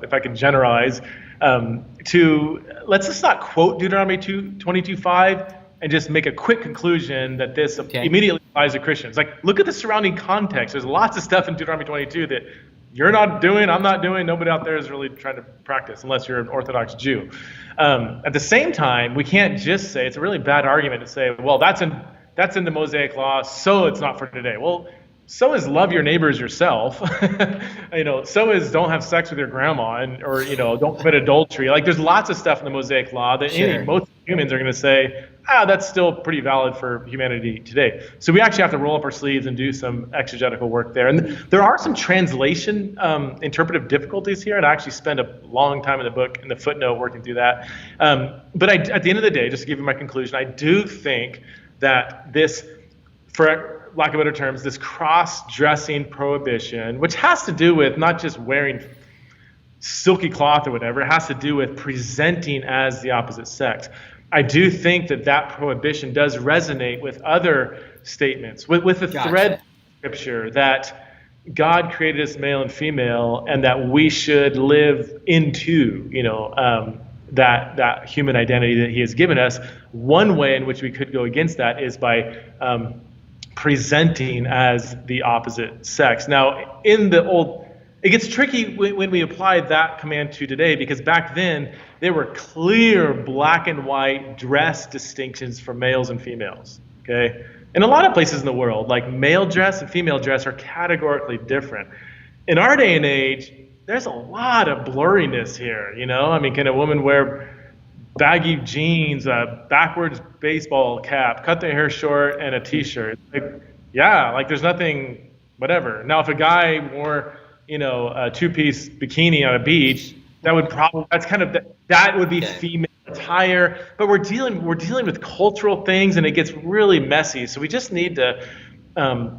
if I can generalize, to let's just not quote Deuteronomy 22:5 and just make a quick conclusion that this immediately applies to Christians. Like, look at the surrounding context. There's lots of stuff in Deuteronomy 22 that you're not doing, I'm not doing, nobody out there is really trying to practice unless you're an Orthodox Jew. At the same time, we can't just say, it's a really bad argument to say, well, that's in the Mosaic law, so it's not for today. Well, so is love your neighbor as yourself. So is don't have sex with your grandma, or don't commit adultery. Like, there's lots of stuff in the Mosaic law that most humans are going to say, that's still pretty valid for humanity today. So we actually have to roll up our sleeves and do some exegetical work there. And there are some translation interpretive difficulties here, and I actually spend a long time in the book, in the footnote, working through that. But at the end of the day, just to give you my conclusion, I do think that this, for lack of better terms, this cross-dressing prohibition, which has to do with not just wearing silky cloth or whatever, it has to do with presenting as the opposite sex. I do think that prohibition does resonate with other statements, with the thread Gotcha. of Scripture that God created us male and female, and that we should live into, that human identity that He has given us. One way in which we could go against that is by presenting as the opposite sex. Now, it gets tricky when we apply that command to today, because back then there were clear black and white dress distinctions for males and females. Okay, in a lot of places in the world, like male dress and female dress are categorically different. In our day and age, there's a lot of blurriness here. I mean, can a woman wear baggy jeans, a backwards baseball cap, cut their hair short, and a t-shirt? Like there's nothing, whatever. Now, if a guy wore, a two-piece bikini on a beach, that would be female attire. But we're dealing with cultural things, and it gets really messy. So we just need to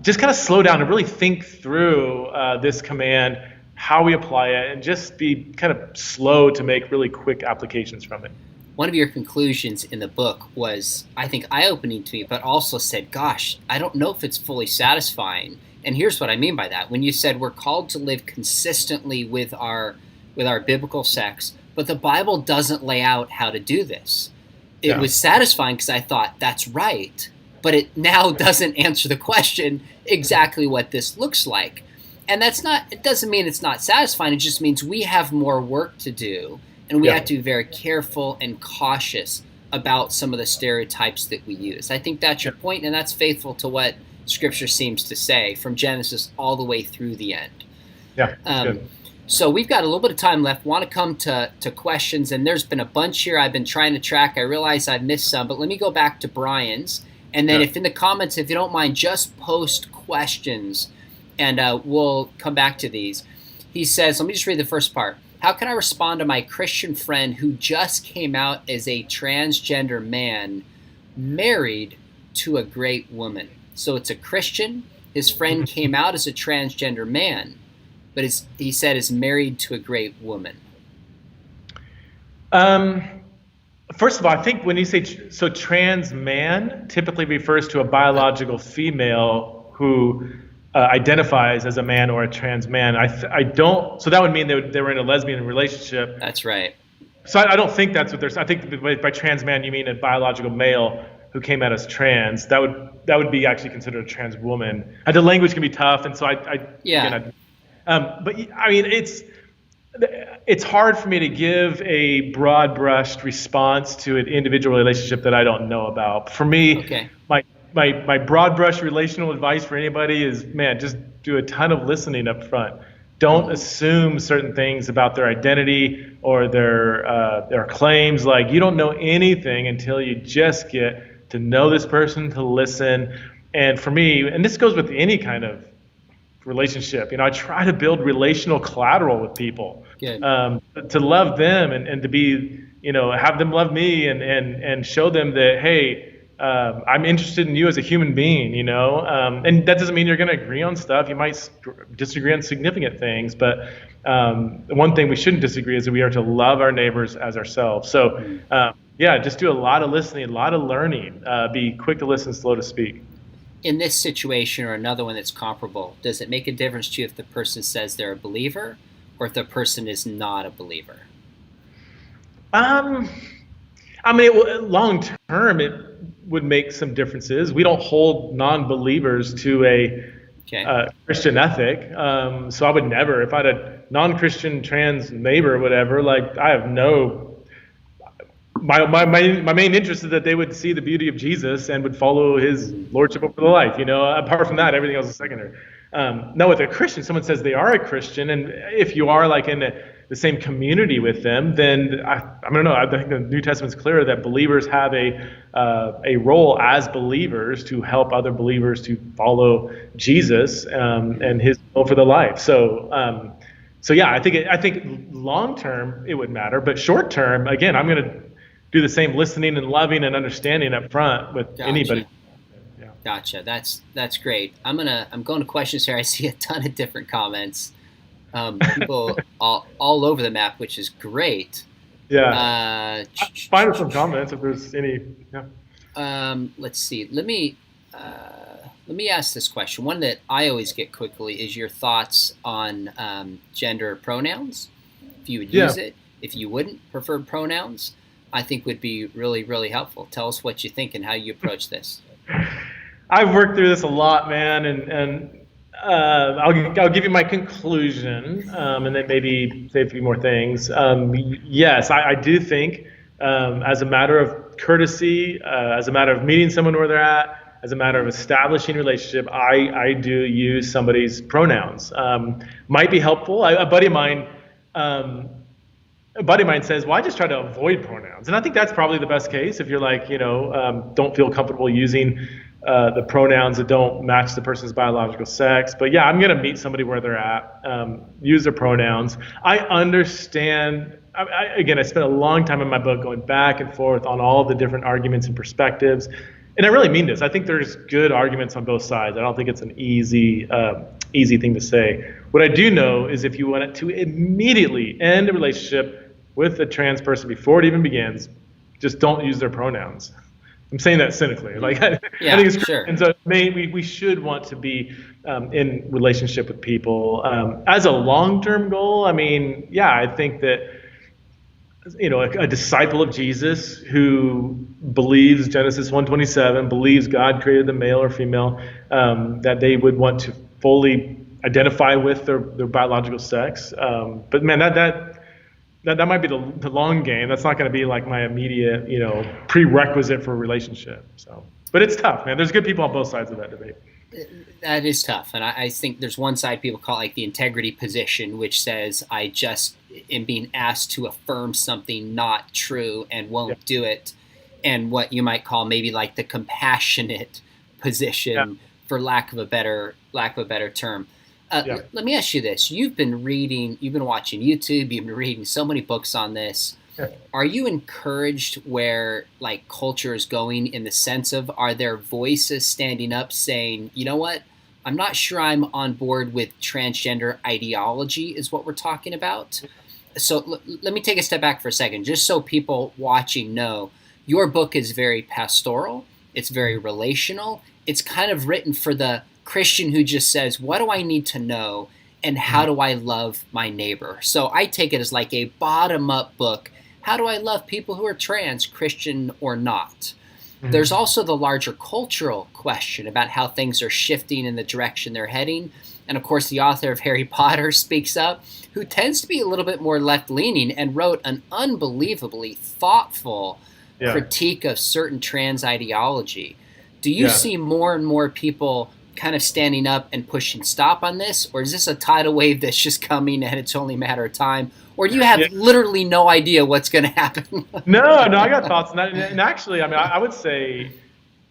just kind of slow down and really think through this command, how we apply it, and just be kind of slow to make really quick applications from it. One of your conclusions in the book was, I think, eye-opening to me, but also said, gosh, I don't know if it's fully satisfying. And here's what I mean by that. When you said we're called to live consistently with our biblical sex, but the Bible doesn't lay out how to do this. It was satisfying because I thought, that's right, but it now doesn't answer the question exactly what this looks like. And it doesn't mean it's not satisfying. It just means we have more work to do. And we have to be very careful and cautious about some of the stereotypes that we use. I think that's your point, and that's faithful to what Scripture seems to say from Genesis all the way through the end. Yeah, good. So we've got a little bit of time left. Want to come to questions, and there's been a bunch here I've been trying to track. I realize I've missed some, but let me go back to Brian's. And then if in the comments, if you don't mind, just post questions, and we'll come back to these. He says, let me just read the first part. How can I respond to my Christian friend who just came out as a transgender man married to a great woman? So it's a Christian. His friend came out as a transgender man, but he said is married to a great woman. First of all, I think when you say trans man typically refers to a biological female who identifies as a man or a trans man. I don't. So that would mean they were in a lesbian relationship. That's right. So I don't think that's what they're. I think by trans man you mean a biological male who came out as trans. That would be actually considered a trans woman. The language can be tough, and so again, but I mean it's hard for me to give a broad brushed response to an individual relationship that I don't know about. For me, my broad brush relational advice for anybody is, man, just do a ton of listening up front. Don't assume certain things about their identity or their claims. Like, you don't know anything until you just get to know this person, to listen. And for me, and this goes with any kind of relationship, I try to build relational collateral with people, to love them and to be, have them love me and show them that, hey, I'm interested in you as a human being, and that doesn't mean you're going to agree on stuff. You might disagree on significant things, but one thing we shouldn't disagree is that we are to love our neighbors as ourselves. So, just do a lot of listening, a lot of learning, be quick to listen, slow to speak. In this situation or another one that's comparable, does it make a difference to you if the person says they're a believer or if the person is not a believer? Long term, it would make some differences. We don't hold non-believers to a Christian ethic. So I would never, if I had a non-Christian trans neighbor or whatever, I have no. My main interest is that they would see the beauty of Jesus and would follow his lordship over their life. Apart from that, everything else is secondary. Now, with a Christian, someone says they are a Christian, and if you are in the same community with them, then I don't know. I think the New Testament's clear that believers have a role as believers to help other believers to follow Jesus and his will for their life. So I think long term it would matter, but short term, again, I'm going to do the same listening and loving and understanding up front with anybody. Yeah. Gotcha. That's great. I'm going to questions here. I see a ton of different comments. People all over the map, which is great. Yeah. Uh, Find us some comments if there's any. Yeah. let's see. Let me ask this question. One that I always get quickly is your thoughts on gender pronouns. If you would Yeah. use it, if you wouldn't, preferred pronouns, I think would be really, really helpful. Tell us what you think and how you approach this. I've worked through this a lot, man, and I'll give you my conclusion, and then maybe say a few more things. Yes, I do think, as a matter of courtesy, as a matter of meeting someone where they're at, as a matter of establishing a relationship, I do use somebody's pronouns. Might be helpful. A buddy of mine. A buddy of mine says, well, I just try to avoid pronouns. And I think that's probably the best case if you're like, don't feel comfortable using the pronouns that don't match the person's biological sex. But yeah, I'm going to meet somebody where they're at, use their pronouns. I understand. Again, I spent a long time in my book going back and forth on all the different arguments and perspectives. And I really mean this. I think there's good arguments on both sides. I don't think it's an easy thing to say. What I do know is if you want to immediately end a relationship with a trans person before it even begins, just don't use their pronouns. I'm saying that cynically. I think it's sure. And so we should want to be in relationship with people. As a long-term goal, I think that a disciple of Jesus who believes Genesis 1:27, believes God created them male or female, that they would want to fully identify with their biological sex. But man, that might be the long game. That's not going to be like my immediate, prerequisite for a relationship. So, but it's tough, man. There's good people on both sides of that debate. That is tough. And I think there's one side people call like the integrity position, which says I just am being asked to affirm something not true and won't do it. And what you might call maybe like the compassionate position, for lack of a better term. Let me ask you this. You've been watching YouTube, you've been reading so many books on this. Are you encouraged where like culture is going in the sense of, are there voices standing up saying, you know what, I'm not sure I'm on board with transgender ideology is what we're talking about? So let me take a step back for a second, just so people watching know, your book is very pastoral. It's very relational. It's kind of written for the Christian who just says, what do I need to know and how do I love my neighbor? So I take it as like a bottom-up book. How do I love people who are trans, Christian or not? Mm-hmm. There's also the larger cultural question about how things are shifting in the direction they're heading. And of course, the author of Harry Potter speaks up, who tends to be a little bit more left-leaning and wrote an unbelievably thoughtful critique of certain trans ideology. Do you see more and more people kind of standing up and pushing stop on this? Or is this a tidal wave that's just coming and it's only a matter of time? Or do you have literally no idea what's going to happen? No, I got thoughts on that. And actually, I would say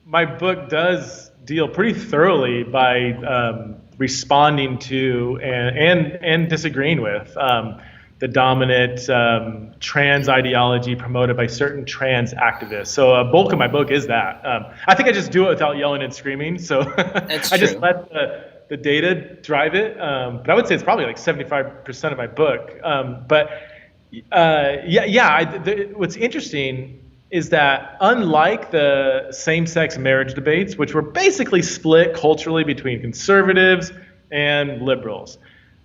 my book does deal pretty thoroughly by responding to and disagreeing with the dominant trans ideology promoted by certain trans activists. So a bulk of my book is that. I think I just do it without yelling and screaming. So I just let the data drive it. But I would say it's probably like 75% of my book. What's interesting is that unlike the same-sex marriage debates, which were basically split culturally between conservatives and liberals,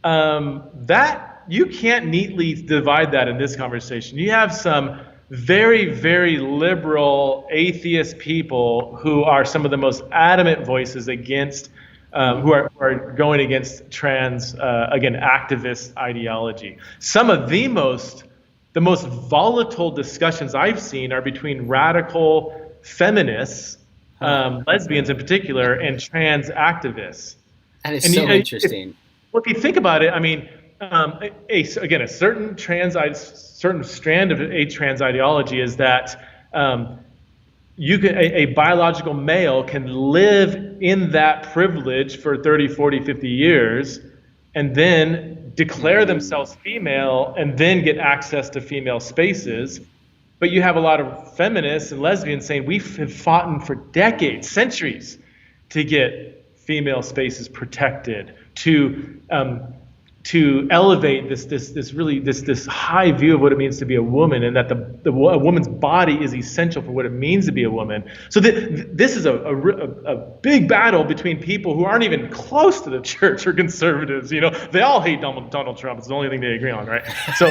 that you can't neatly divide that in this conversation. You have some very, very liberal atheist people who are some of the most adamant voices against, who are going against trans, activist ideology. Some of the most volatile discussions I've seen are between radical feminists, lesbians in particular, and trans activists. That is so interesting. If you think about it, a certain strand of a trans ideology is that a biological male can live in that privilege for 30, 40, 50 years and then declare themselves female and then get access to female spaces. But you have a lot of feminists and lesbians saying we have fought for decades, centuries, to get female spaces protected, to to elevate this high view of what it means to be a woman, and that a woman's body is essential for what it means to be a woman. So this is a big battle between people who aren't even close to the church or conservatives. They all hate Donald Trump. It's the only thing they agree on, right? So,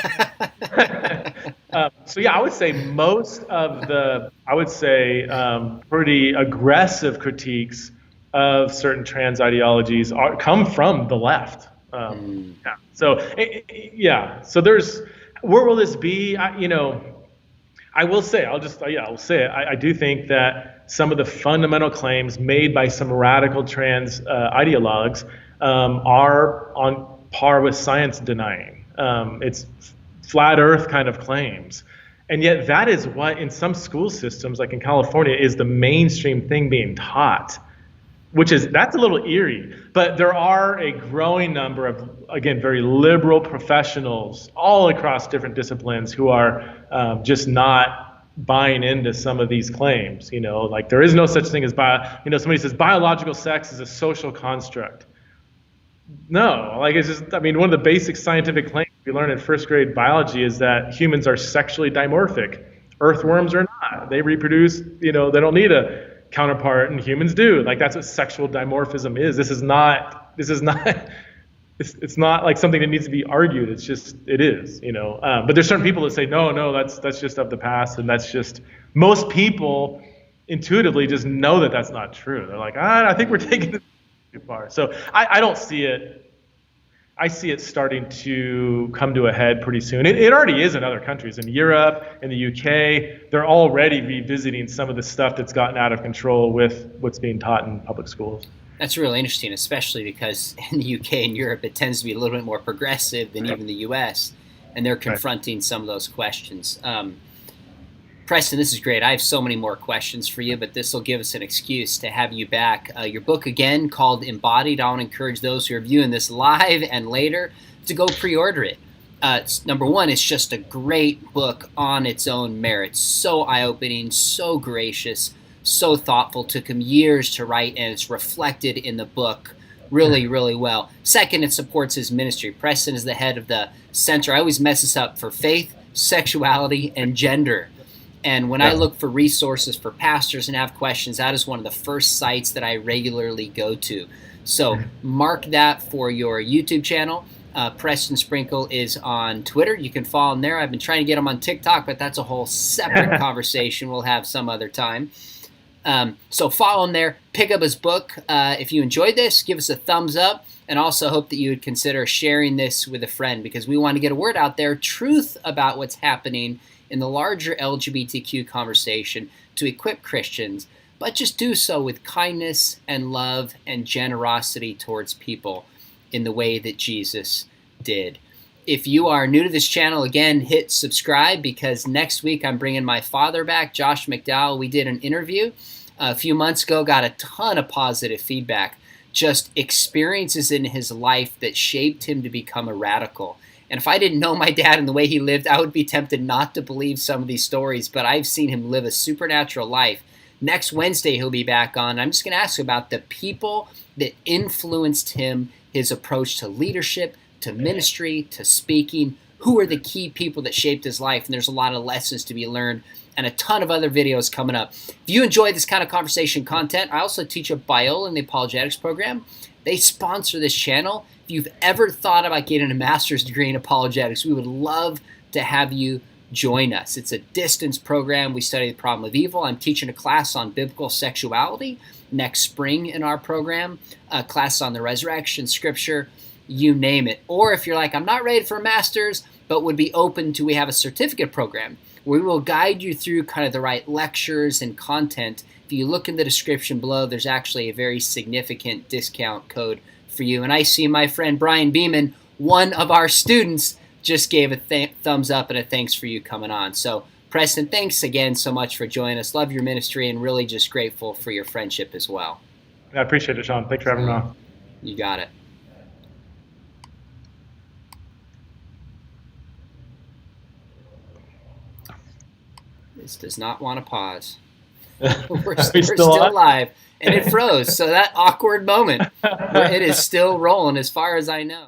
so yeah, I would say most of pretty aggressive critiques of certain trans ideologies come from the left. Yeah. So where will this be? I will say, I'll say it. I do think that some of the fundamental claims made by some radical trans ideologues are on par with science denying. It's flat earth kind of claims. And yet that is what in some school systems, like in California, is the mainstream thing being taught. That's a little eerie, but there are a growing number of, again, very liberal professionals all across different disciplines who are just not buying into some of these claims. Like there is no such thing as somebody says biological sex is a social construct. No, like it's just, one of the basic scientific claims we learn in first grade biology is that humans are sexually dimorphic. Earthworms are not. They reproduce, they don't need a counterpart, and humans do. Like that's what sexual dimorphism is. It's not like something that needs to be argued. It is. But there's certain people that say no, that's just of the past, and that's just, most people intuitively just know that that's not true. They're like, I think we're taking this too far. So I don't see it. I see it starting to come to a head pretty soon. It already is in other countries. In Europe, in the UK, they're already revisiting some of the stuff that's gotten out of control with what's being taught in public schools. That's really interesting, especially because in the UK and Europe, it tends to be a little bit more progressive than even the US, and they're confronting some of those questions. Preston, this is great. I have so many more questions for you, but this will give us an excuse to have you back. Your book, again, called Embodied. I want to encourage those who are viewing this live and later to go pre-order it. Number one, it's just a great book on its own merits. So eye-opening, so gracious, so thoughtful. Took him years to write, and it's reflected in the book really, really well. Second, it supports his ministry. Preston is the head of the center. I always mess this up, for faith, sexuality, and gender. And when I look for resources for pastors and have questions, that is one of the first sites that I regularly go to. So mark that for your YouTube channel. Preston Sprinkle is on Twitter. You can follow him there. I've been trying to get him on TikTok, but that's a whole separate conversation we'll have some other time. So follow him there. Pick up his book. If you enjoyed this, give us a thumbs up. And also hope that you would consider sharing this with a friend, because we want to get a word out there, truth about what's happening in the larger LGBTQ conversation, to equip Christians, but just do so with kindness and love and generosity towards people in the way that Jesus did. If you are new to this channel, again, hit subscribe, because next week I'm bringing my father back, Josh McDowell. We did an interview a few months ago, got a ton of positive feedback, just experiences in his life that shaped him to become a radical. And if I didn't know my dad and the way he lived, I would be tempted not to believe some of these stories, but I've seen him live a supernatural life. Next Wednesday, he'll be back on. I'm just going to ask about the people that influenced him, his approach to leadership, to ministry, to speaking. Who are the key people that shaped his life? And there's a lot of lessons to be learned, and a ton of other videos coming up. If you enjoy this kind of conversation content, I also teach a Biola in the Apologetics program. They sponsor this channel. If you've ever thought about getting a master's degree in apologetics, we would love to have you join us. It's a distance program. We study the problem of evil. I'm teaching a class on biblical sexuality next spring in our program, a class on the resurrection, scripture, you name it. Or if you're like, I'm not ready for a master's, but would be open to, we have a certificate program where we will guide you through kind of the right lectures and content. If you look in the description below, there's actually a very significant discount code for you. And I see my friend Brian Beeman, one of our students, just gave a thumbs up and a thanks for you coming on. So Preston, thanks again so much for joining us. Love your ministry, and really just grateful for your friendship as well. I appreciate it, Sean. Thanks for having me on. You got it. This does not want to pause. We're still live, and it froze. So that awkward moment where it is still rolling as far as I know.